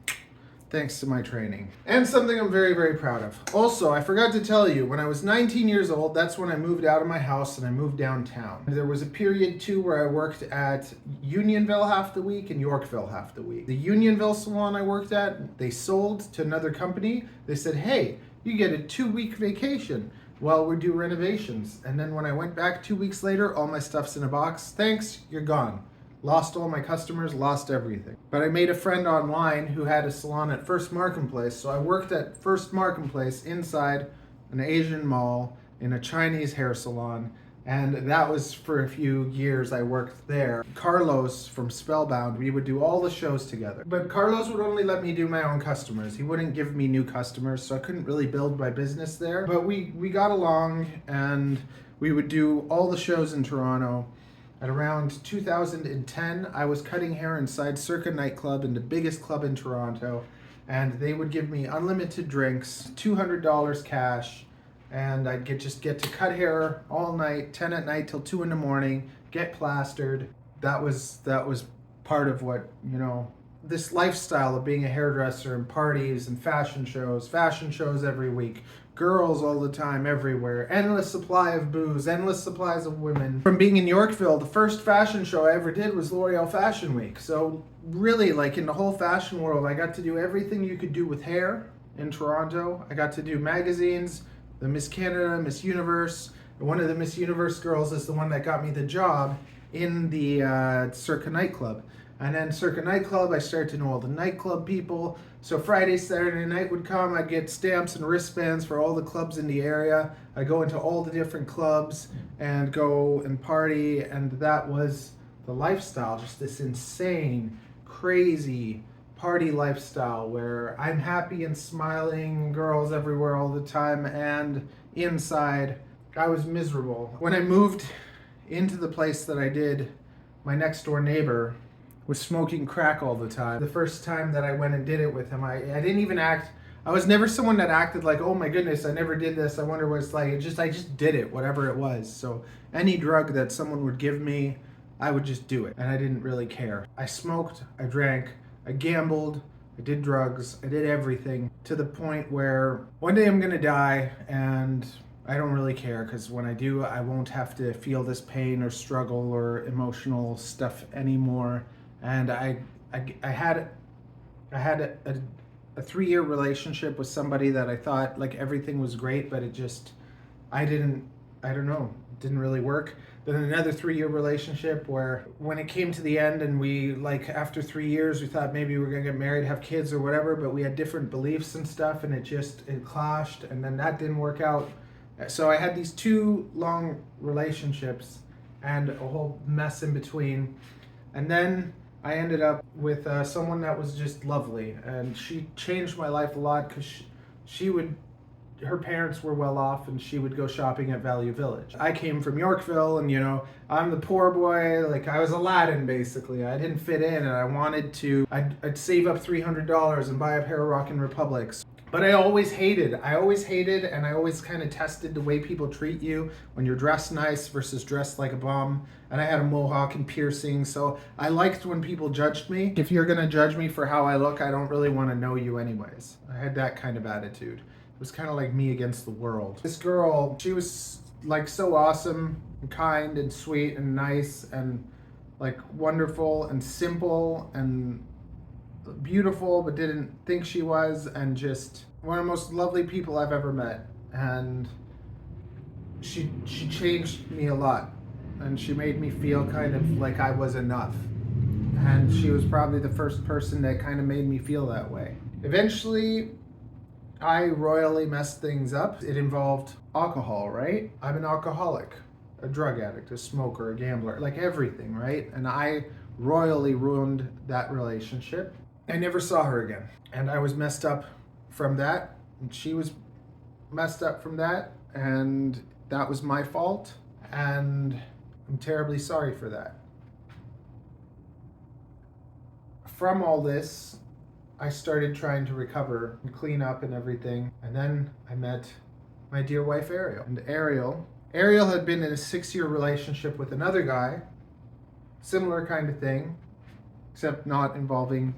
thanks to my training. And something I'm very, very proud of. Also, I forgot to tell you, when I was 19 years old, that's when I moved out of my house and I moved downtown. There was a period too where I worked at Unionville half the week and Yorkville half the week. The Unionville salon I worked at, they sold to another company. They said, hey, you get a 2-week vacation while we do renovations. And then when I went back 2 weeks later, all my stuff's in a box. Thanks, you're gone. Lost all my customers, lost everything. But I made a friend online who had a salon at First Marketplace, so I worked at First Marketplace inside an Asian mall in a Chinese hair salon, and that was for a few years I worked there. Carlos from Spellbound, we would do all the shows together. But Carlos would only let me do my own customers. He wouldn't give me new customers, so I couldn't really build my business there. But we got along, and we would do all the shows in Toronto. At around 2010, I was cutting hair inside Circa nightclub in the biggest club in Toronto, and they would give me unlimited drinks, $200 cash, and I'd just get to cut hair all night, 10 at night till 2 in the morning, get plastered. That was part of what, this lifestyle of being a hairdresser and parties and fashion shows every week, girls all the time, everywhere, endless supply of booze, endless supplies of women. From being in Yorkville, the first fashion show I ever did was L'Oreal Fashion Week. So really, in the whole fashion world, I got to do everything you could do with hair in Toronto. I got to do magazines, the Miss Canada, Miss Universe. One of the Miss Universe girls is the one that got me the job in the Circa nightclub. And then Circa nightclub, I started to know all the nightclub people. So Friday, Saturday night would come, I'd get stamps and wristbands for all the clubs in the area. I'd go into all the different clubs and go and party, and that was the lifestyle, just this insane, crazy party lifestyle where I'm happy and smiling, girls everywhere all the time, and inside I was miserable. When I moved into the place that I did, my next door neighbor was smoking crack all the time. The first time that I went and did it with him, I didn't even act. I was never someone that acted like, oh my goodness, I never did this, I wonder what it's like. I just did it, whatever it was. So any drug that someone would give me, I would just do it, and I didn't really care. I smoked, I drank, I gambled, I did drugs, I did everything, to the point where one day I'm gonna die, and I don't really care, because when I do, I won't have to feel this pain or struggle or emotional stuff anymore. And I had a 3-year relationship with somebody that I thought everything was great, but it didn't really work. Then another 3-year relationship where when it came to the end and we after 3 years, we thought maybe we were gonna get married, have kids or whatever, but we had different beliefs and stuff, and it clashed, and then that didn't work out. So I had these 2 long relationships and a whole mess in between. And then I ended up with someone that was just lovely, and she changed my life a lot, because her parents were well off, and she would go shopping at Value Village. I came from Yorkville, and I'm the poor boy, I was Aladdin basically. I didn't fit in, and I wanted to, I'd save up $300 and buy a pair of Rockin' Republics. But I always hated, and I always kind of tested the way people treat you when you're dressed nice versus dressed like a bum. And I had a mohawk and piercing, so I liked when people judged me. If you're gonna judge me for how I look, I don't really want to know you anyways. I had that kind of attitude. It was kind of like me against the world. This girl, she was so awesome and kind and sweet and nice and wonderful and simple, and beautiful but didn't think she was, and just one of the most lovely people I've ever met. And she changed me a lot, and she made me feel kind of like I was enough. And she was probably the first person that kind of made me feel that way. Eventually, I royally messed things up. It involved alcohol, right? I'm an alcoholic, a drug addict, a smoker, a gambler, like everything, right? And I royally ruined that relationship. I never saw her again. And I was messed up from that, and she was messed up from that, and that was my fault, and I'm terribly sorry for that. From all this, I started trying to recover and clean up and everything, and then I met my dear wife Ariel. And Ariel had been in a 6-year relationship with another guy, similar kind of thing, except not involving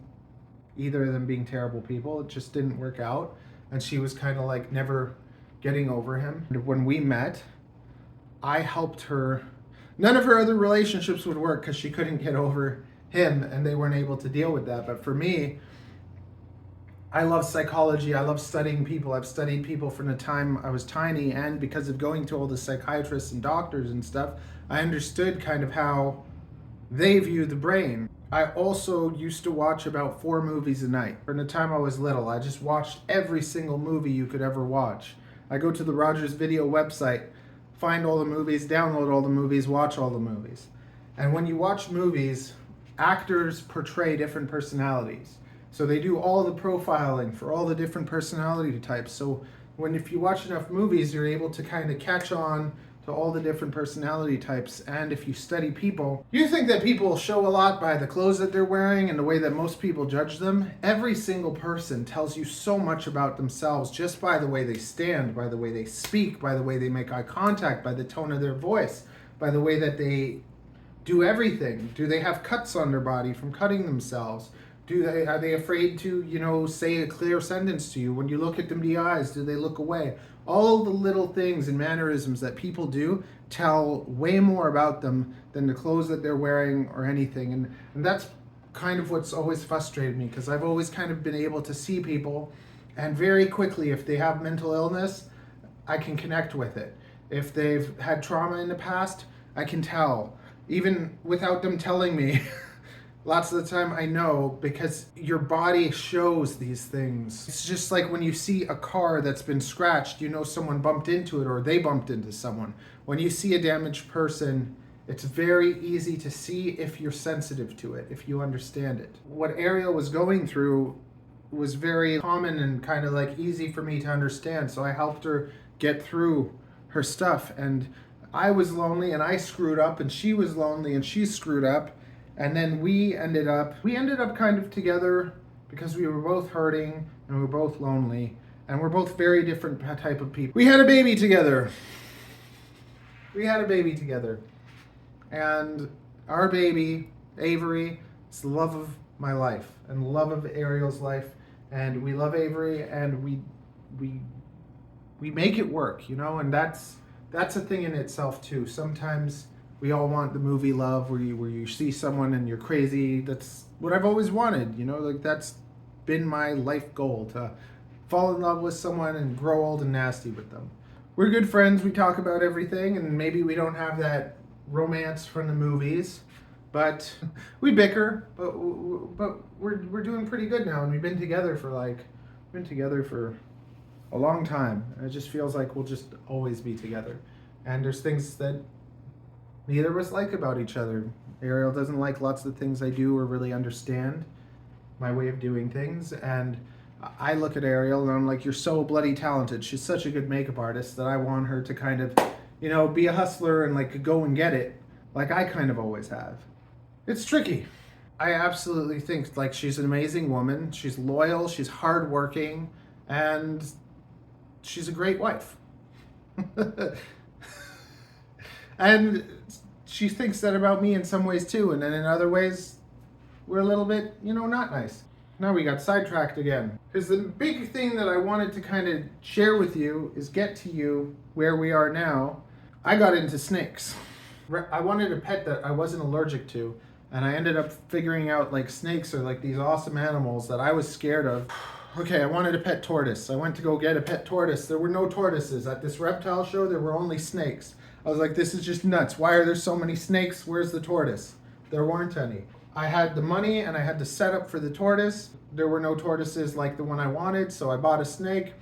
either of them being terrible people. It just didn't work out, and she was kind of like never getting over him. And when we met, I helped her. None of her other relationships would work because she couldn't get over him, and they weren't able to deal with that. But for me, I love psychology. I love studying people. I've studied people from the time I was tiny, and because of going to all the psychiatrists and doctors and stuff, I understood kind of how they view the brain. I also used to watch about 4 movies a night. From the time I was little, I just watched every single movie you could ever watch. I go to the Rogers Video website, find all the movies, download all the movies, watch all the movies. And when you watch movies, actors portray different personalities. So they do all the profiling for all the different personality types. So if you watch enough movies, you're able to kind of catch on to all the different personality types. And if you study people, you think that people show a lot by the clothes that they're wearing and the way that most people judge them. Every single person tells you so much about themselves just by the way they stand, by the way they speak, by the way they make eye contact, by the tone of their voice, by the way that they do everything. Do they have cuts on their body from cutting themselves? Are they afraid to, say a clear sentence to you? When you look at them in the eyes, do they look away? All the little things and mannerisms that people do tell way more about them than the clothes that they're wearing or anything. And that's kind of what's always frustrated me, because I've always kind of been able to see people, and very quickly, if they have mental illness, I can connect with it. If they've had trauma in the past, I can tell. Even without them telling me. Lots of the time I know, because your body shows these things. It's just like when you see a car that's been scratched, you know someone bumped into it or they bumped into someone. When you see a damaged person, it's very easy to see if you're sensitive to it, if you understand it. What Ariel was going through was very common and kind of like easy for me to understand, so I helped her get through her stuff. And I was lonely and I screwed up, and she was lonely and she screwed up. And then we ended up kind of together because we were both hurting and we were both lonely, and we're both very different type of people. We had a baby together. And our baby, Avery, is the love of my life and the love of Ariel's life. And we love Avery, and we make it work, and that's a thing in itself too. Sometimes we all want the movie love where you see someone and you're crazy. That's what I've always wanted, that's been my life goal, to fall in love with someone and grow old and nasty with them. We're good friends, we talk about everything, and maybe we don't have that romance from the movies, but we bicker, but we're doing pretty good now, and we've been together for a long time. It just feels like we'll just always be together. And there's things that neither of us like about each other. Ariel doesn't like lots of the things I do or really understand my way of doing things. And I look at Ariel and I'm like, you're so bloody talented. She's such a good makeup artist that I want her to kind of, be a hustler and like go and get it like I kind of always have. It's tricky. I absolutely think like she's an amazing woman. She's loyal, she's hardworking, and she's a great wife. And she thinks that about me in some ways too, and then in other ways, we're a little bit, not nice. Now we got sidetracked again. Because the big thing that I wanted to kind of share with you is get to you where we are now. I got into snakes. I wanted a pet that I wasn't allergic to, And I ended up figuring out like snakes are like these awesome animals that I was scared of. Okay, I wanted a pet tortoise. I went to go get a pet tortoise. There were no tortoises. At this reptile show, there were only snakes. I was like, this is just nuts. Why are there so many snakes? Where's the tortoise? There weren't any. I had the money and I had the setup for the tortoise. There were no tortoises like the one I wanted, so I bought a snake.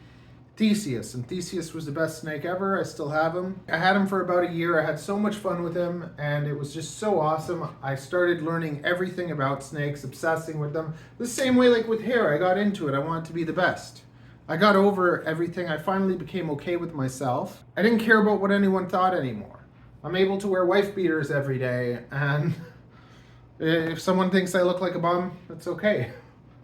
Theseus, and Theseus was the best snake ever. I still have him. I had him for about a year. I had so much fun with him, and it was just so awesome. I started learning everything about snakes, obsessing with them. The same way like with hair, I got into it. I wanted to be the best. I got over everything. I finally became okay with myself. I didn't care about what anyone thought anymore. I'm able to wear wife beaters every day, and if someone thinks I look like a bum, that's okay.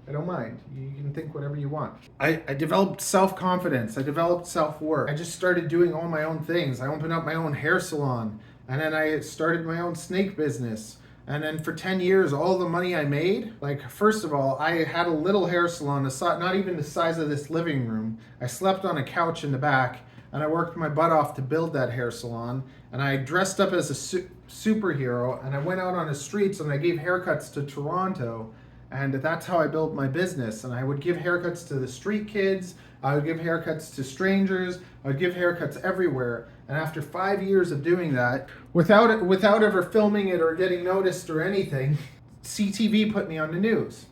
I don't mind. You can think whatever you want. I developed self-confidence. I developed self-worth. I just started doing all my own things. I opened up my own hair salon, and then I started my own snake business. And then for 10 years, all the money I made, like first of all, I had a little hair salon, not even the size of this living room. I slept on a couch in the back, and I worked my butt off to build that hair salon. And I dressed up as a superhero, and I went out on the streets and I gave haircuts to Toronto. And that's how I built my business. And I would give haircuts to the street kids. I would give haircuts to strangers. I would give haircuts everywhere. And after 5 years of doing that, without ever filming it or getting noticed or anything, CTV put me on the news.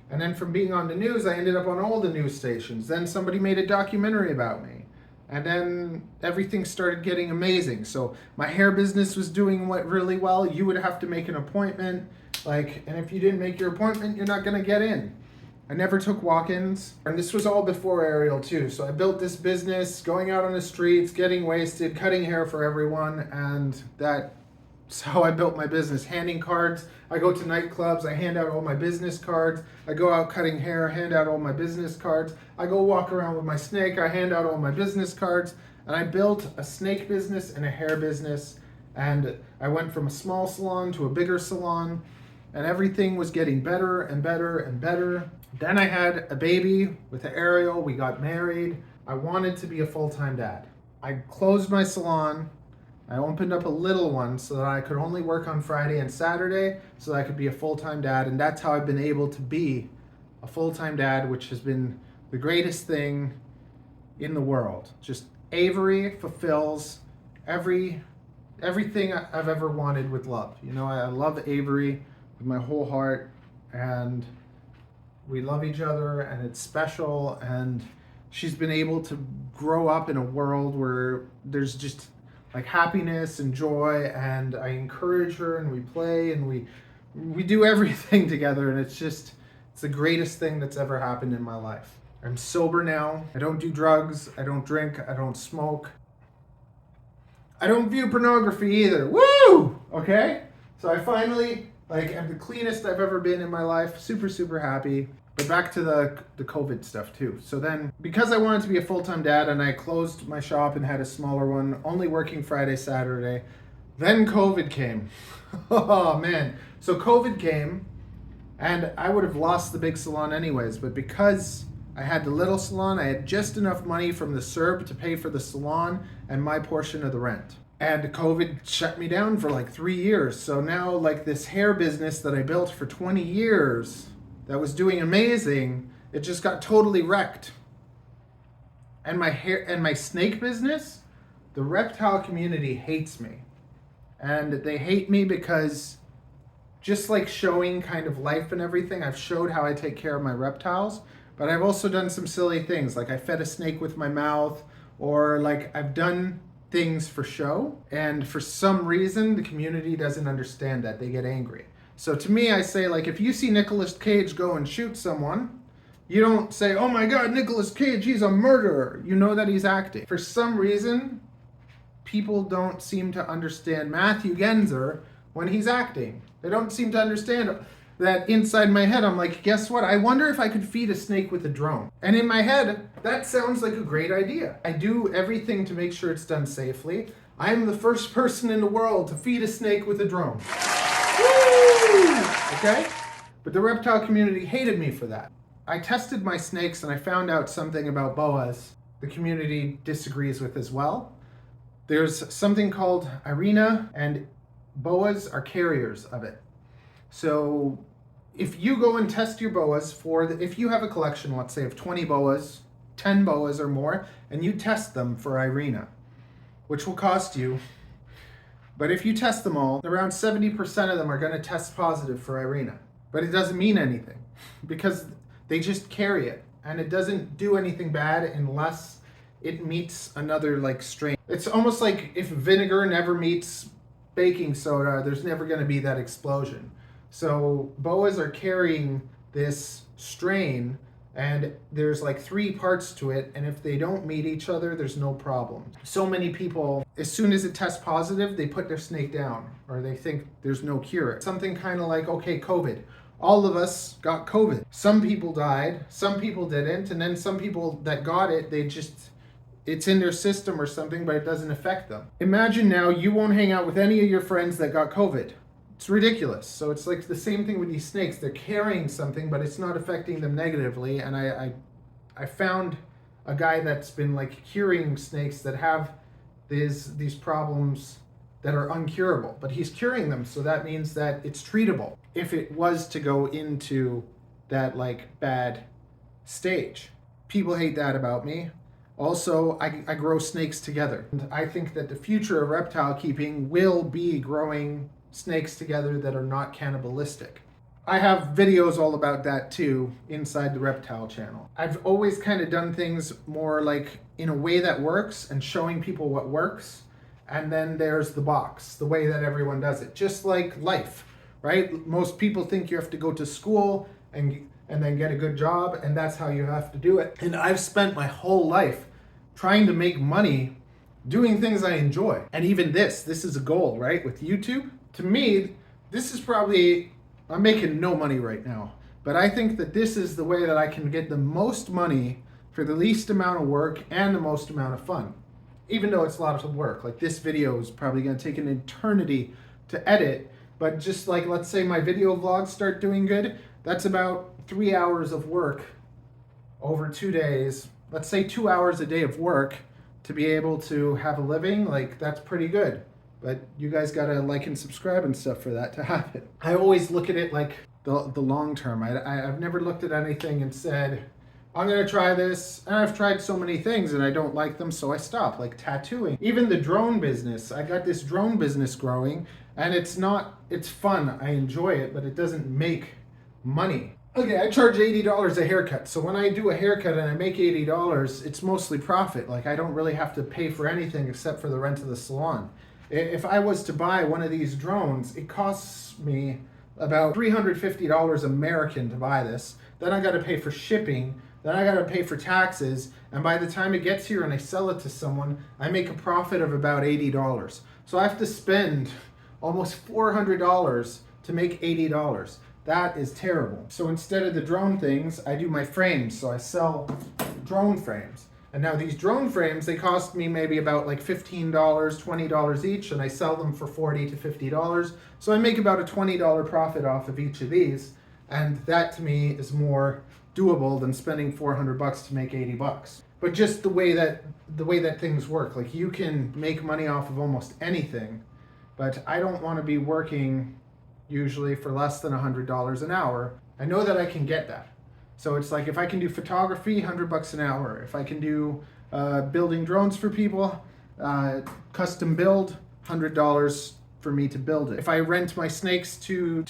And then from being on the news, I ended up on all the news stations. Then somebody made a documentary about me. And then everything started getting amazing. So my hair business was doing really well. You would have to make an appointment. And if you didn't make your appointment, you're not gonna get in. I never took walk-ins, and this was all before Ariel too. So I built this business, going out on the streets, getting wasted, cutting hair for everyone, and that's how I built my business. Handing cards. I go to nightclubs, I hand out all my business cards. I go out cutting hair, hand out all my business cards. I go walk around with my snake, I hand out all my business cards. And I built a snake business and a hair business, and I went from a small salon to a bigger salon. And everything was getting better and better and better. Then I had a baby with Ariel. We got married. I wanted to be a full-time dad. I closed my salon. I opened up a little one so that I could only work on Friday and Saturday so that I could be a full-time dad. And that's how I've been able to be a full-time dad, which has been the greatest thing in the world. Just Avery fulfills everything I've ever wanted with love. You know, I love Avery with my whole heart, and we love each other, and it's special. And she's been able to grow up in a world where there's just like happiness and joy, and I encourage her, and we play, and we do everything together, and it's the greatest thing that's ever happened in my life. I'm sober now. I don't do drugs. I don't drink. I don't smoke. I don't view pornography either. Woo! Okay? So I finally I'm the cleanest I've ever been in my life. Super, super happy. But back to the COVID stuff too. So then, because I wanted to be a full-time dad and I closed my shop and had a smaller one, only working Friday, Saturday, then COVID came. Oh man. So COVID came, and I would have lost the big salon anyways, but because I had the little salon, I had just enough money from the CERB to pay for the salon and my portion of the rent. And COVID shut me down for like 3 years. So now this hair business that I built for 20 years that was doing amazing, it just got totally wrecked. And my snake business, the reptile community hates me. And they hate me because just like showing kind of life and everything, I've showed how I take care of my reptiles, but I've also done some silly things. Like I fed a snake with my mouth, or I've done things for show, and for some reason the community doesn't understand that. They get angry. So to me, I say if you see Nicolas Cage go and shoot someone, you don't say, oh my god, Nicolas Cage, he's a murderer. You know that he's acting. For some reason, people don't seem to understand Matthew Genser when he's acting. They don't seem to understand that. Inside my head, I'm like, guess what? I wonder if I could feed a snake with a drone. And in my head, that sounds like a great idea. I do everything to make sure it's done safely. I'm the first person in the world to feed a snake with a drone. Woo! Okay? But the reptile community hated me for that. I tested my snakes and I found out something about boas the community disagrees with as well. There's something called Irina, and boas are carriers of it. So if you go and test your boas if you have a collection, let's say of 20 boas, 10 boas or more, and you test them for Irina, which will cost you, but if you test them all, around 70% of them are going to test positive for Irina. But it doesn't mean anything because they just carry it, and it doesn't do anything bad unless it meets another like strain. It's almost like if vinegar never meets baking soda, there's never going to be that explosion. So boas are carrying this strain, and there's like 3 parts to it, and if they don't meet each other, there's no problem. So many people, as soon as it tests positive, they put their snake down, or they think there's no cure. Something kind of like, okay, COVID. All of us got COVID. Some people died, some people didn't, and then some people that got it, it's in their system or something, but it doesn't affect them. Imagine now you won't hang out with any of your friends that got COVID. It's ridiculous. So it's like the same thing with these snakes. They're carrying something, but it's not affecting them negatively. And I found a guy that's been like curing snakes that have these problems that are uncurable, but he's curing them. So that means that it's treatable if it was to go into that like bad stage. People hate that about me. Also, I grow snakes together. And I think that the future of reptile keeping will be growing snakes together that are not cannibalistic. I have videos all about that too inside the Reptile channel. I've always kind of done things more like in a way that works and showing people what works. And then there's the box, the way that everyone does it. Just like life, right? Most people think you have to go to school and then get a good job, and that's how you have to do it. And I've spent my whole life trying to make money doing things I enjoy. And even this is a goal, right? With YouTube, to me, this is probably, I'm making no money right now, but I think that this is the way that I can get the most money for the least amount of work and the most amount of fun. Even though it's a lot of work, like this video is probably gonna take an eternity to edit, but just like, let's say my video vlogs start doing good, that's about 3 hours of work over 2 days. Let's say 2 hours a day of work to be able to have a living, like that's pretty good. But you guys gotta like and subscribe and stuff for that to happen. I always look at it like the long term. I've never looked at anything and said, I'm gonna try this, and I've tried so many things and I don't like them, so I stop, like tattooing. Even the drone business, I got this drone business growing, and it's fun, I enjoy it, but it doesn't make money. Okay, I charge $80 a haircut, so when I do a haircut and I make $80, it's mostly profit. Like I don't really have to pay for anything except for the rent of the salon. If I was to buy one of these drones, it costs me about $350 American to buy this. Then I gotta pay for shipping, then I gotta pay for taxes, and by the time it gets here and I sell it to someone, I make a profit of about $80. So I have to spend almost $400 to make $80. That is terrible. So instead of the drone things, I do my frames. So I sell drone frames. And now these drone frames, they cost me maybe about like $15, $20 each, and I sell them for $40 to $50. So I make about a $20 profit off of each of these. And that to me is more doable than spending $400 to make $80. But just the way that things work, like you can make money off of almost anything, but I don't want to be working usually for less than $100 an hour. I know that I can get that. So it's like if I can do photography, $100 an hour. If I can do building drones for people, custom build, $100 for me to build it. If I rent my snakes to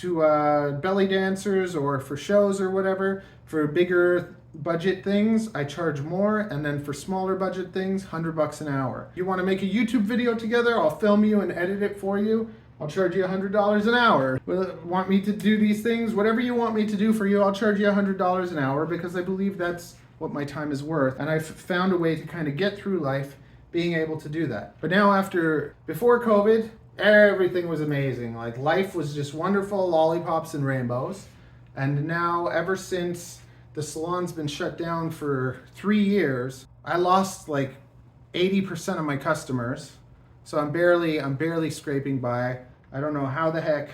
belly dancers or for shows or whatever, for bigger budget things, I charge more, and then for smaller budget things, $100 an hour. You want to make a YouTube video together? I'll film you and edit it for you. I'll charge you $100 an hour. Want me to do these things? Whatever you want me to do for you, I'll charge you $100 an hour because I believe that's what my time is worth. And I've found a way to kind of get through life being able to do that. But now before COVID, everything was amazing. Like life was just wonderful, lollipops and rainbows. And now ever since the salon's been shut down for 3 years, I lost like 80% of my customers. So I'm barely scraping by. I don't know how the heck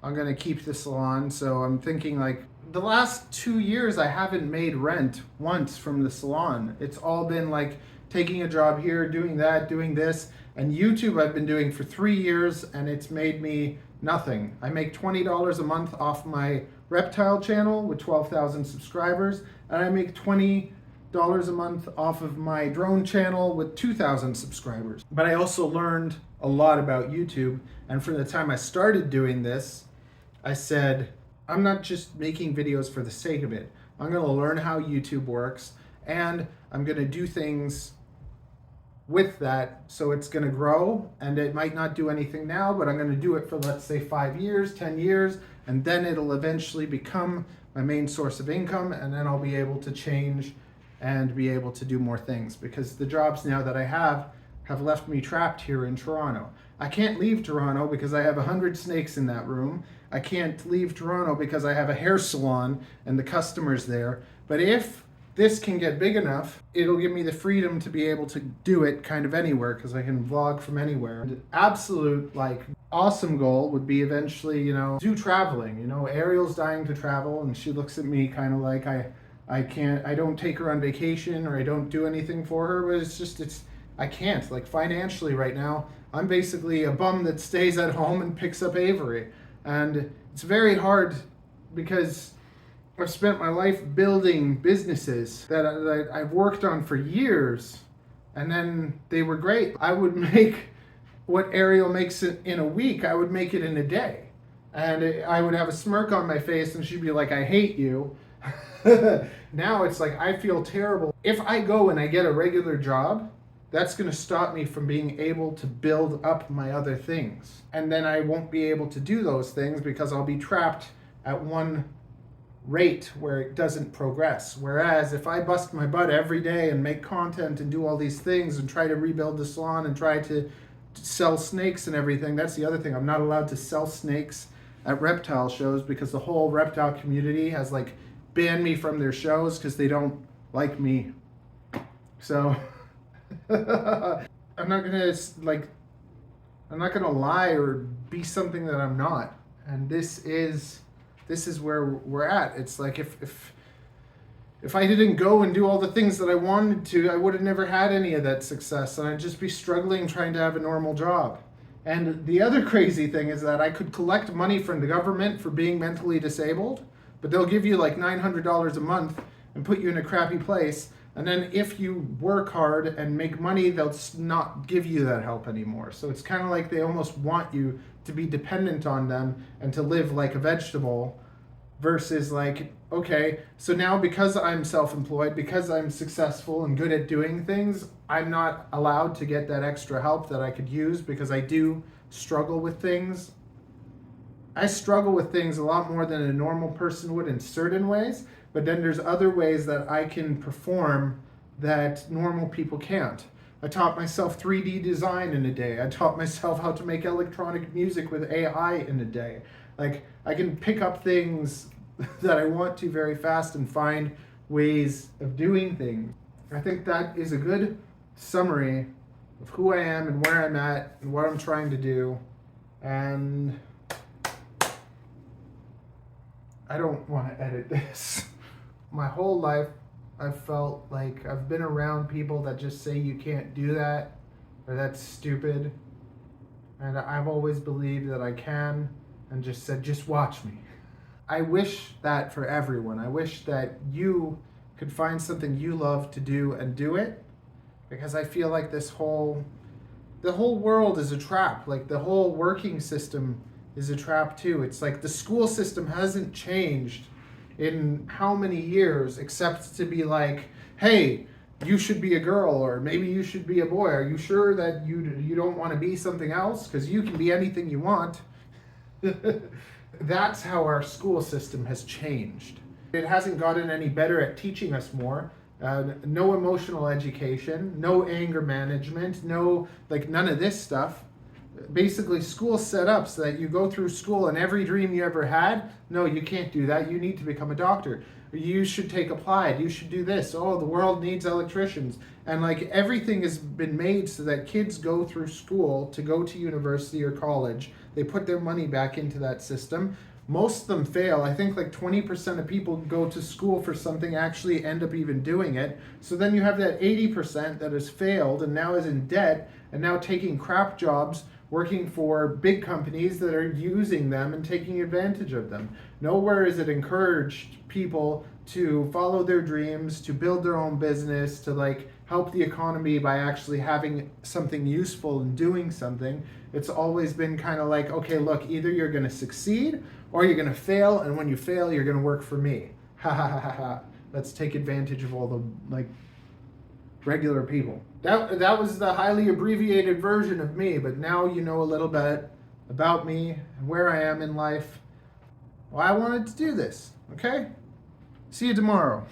I'm gonna keep the salon. So I'm thinking like the last 2 years I haven't made rent once from the salon. It's all been like taking a job here, doing that, doing this. And YouTube I've been doing for 3 years, and it's made me Nothing. I make $20 a month off my reptile channel with 12,000 subscribers, and I make $20 a month off of my drone channel with 2,000 subscribers. But I also learned a lot about YouTube, and from the time I started doing this, I said, I'm not just making videos for the sake of it. I'm going to learn how YouTube works, and I'm going to do things with that, so it's going to grow, and it might not do anything now, but I'm going to do it for, let's say, 5 years, 10 years, and then it'll eventually become my main source of income, and then I'll be able to change and be able to do more things, because the jobs now that I have left me trapped here in Toronto. I can't leave Toronto because I have 100 snakes in that room. I can't leave Toronto because I have a hair salon and the customers there. But if this can get big enough, it'll give me the freedom to be able to do it kind of anywhere, because I can vlog from anywhere. The absolute, like, awesome goal would be eventually, you know, do traveling. You know, Ariel's dying to travel, and she looks at me kind of like I don't take her on vacation, or I don't do anything for her, but I can't. Like, financially right now, I'm basically a bum that stays at home and picks up Avery. And it's very hard because I've spent my life building businesses that I've worked on for years, and then they were great. I would make what Ariel makes it in a week, I would make it in a day. And I would have a smirk on my face, and she'd be like, I hate you. Now it's like, I feel terrible. If I go and I get a regular job, that's going to stop me from being able to build up my other things. And then I won't be able to do those things because I'll be trapped at one rate where it doesn't progress. Whereas if I bust my butt every day and make content and do all these things and try to rebuild the salon and try to sell snakes and everything, that's the other thing. I'm not allowed to sell snakes at reptile shows because the whole reptile community has like banned me from their shows because they don't like me. So I'm not gonna lie or be something that I'm not. And this is where we're at. It's like if I didn't go and do all the things that I wanted to, I would have never had any of that success, and I'd just be struggling trying to have a normal job. And the other crazy thing is that I could collect money from the government for being mentally disabled, but they'll give you like $900 a month and put you in a crappy place. And then if you work hard and make money, they'll not give you that help anymore. So it's kind of like they almost want you to be dependent on them and to live like a vegetable, versus like, okay, so now because I'm self-employed, because I'm successful and good at doing things, I'm not allowed to get that extra help that I could use because I do struggle with things. I struggle with things a lot more than a normal person would in certain ways, but then there's other ways that I can perform that normal people can't. I taught myself 3D design in a day. I taught myself how to make electronic music with AI in a day. Like, I can pick up things that I want to very fast and find ways of doing things. I think that is a good summary of who I am and where I'm at and what I'm trying to do. And I don't want to edit this. My whole life, I've felt like I've been around people that just say you can't do that, or that's stupid. And I've always believed that I can, and just said, just watch me. I wish that for everyone. I wish that you could find something you love to do and do it, because I feel like the whole world is a trap. Like, the whole working system is a trap too. It's like the school system hasn't changed in how many years, except to be like, hey, you should be a girl, or maybe you should be a boy. Are you sure that you don't want to be something else? Because you can be anything you want. That's how our school system has changed. It hasn't gotten any better at teaching us more. No emotional education, no anger management, none of this stuff. Basically, school's set up so that you go through school and every dream you ever had, no, you can't do that. You need to become a doctor. You should take applied. You should do this. Oh, the world needs electricians. And like, everything has been made so that kids go through school to go to university or college. They put their money back into that system. Most of them fail. I think like 20% of people go to school for something, actually end up even doing it. So then you have that 80% that has failed and now is in debt and now taking crap jobs working for big companies that are using them and taking advantage of them. Nowhere is it encouraged people to follow their dreams, to build their own business, to like help the economy by actually having something useful and doing something. It's always been kind of like, okay, look, either you're going to succeed or you're going to fail, and when you fail, you're going to work for me. Ha ha ha ha ha. Let's take advantage of all the like regular people. That was the highly abbreviated version of me, but now you know a little bit about me and where I am in life. Well, I wanted to do this, okay? See you tomorrow.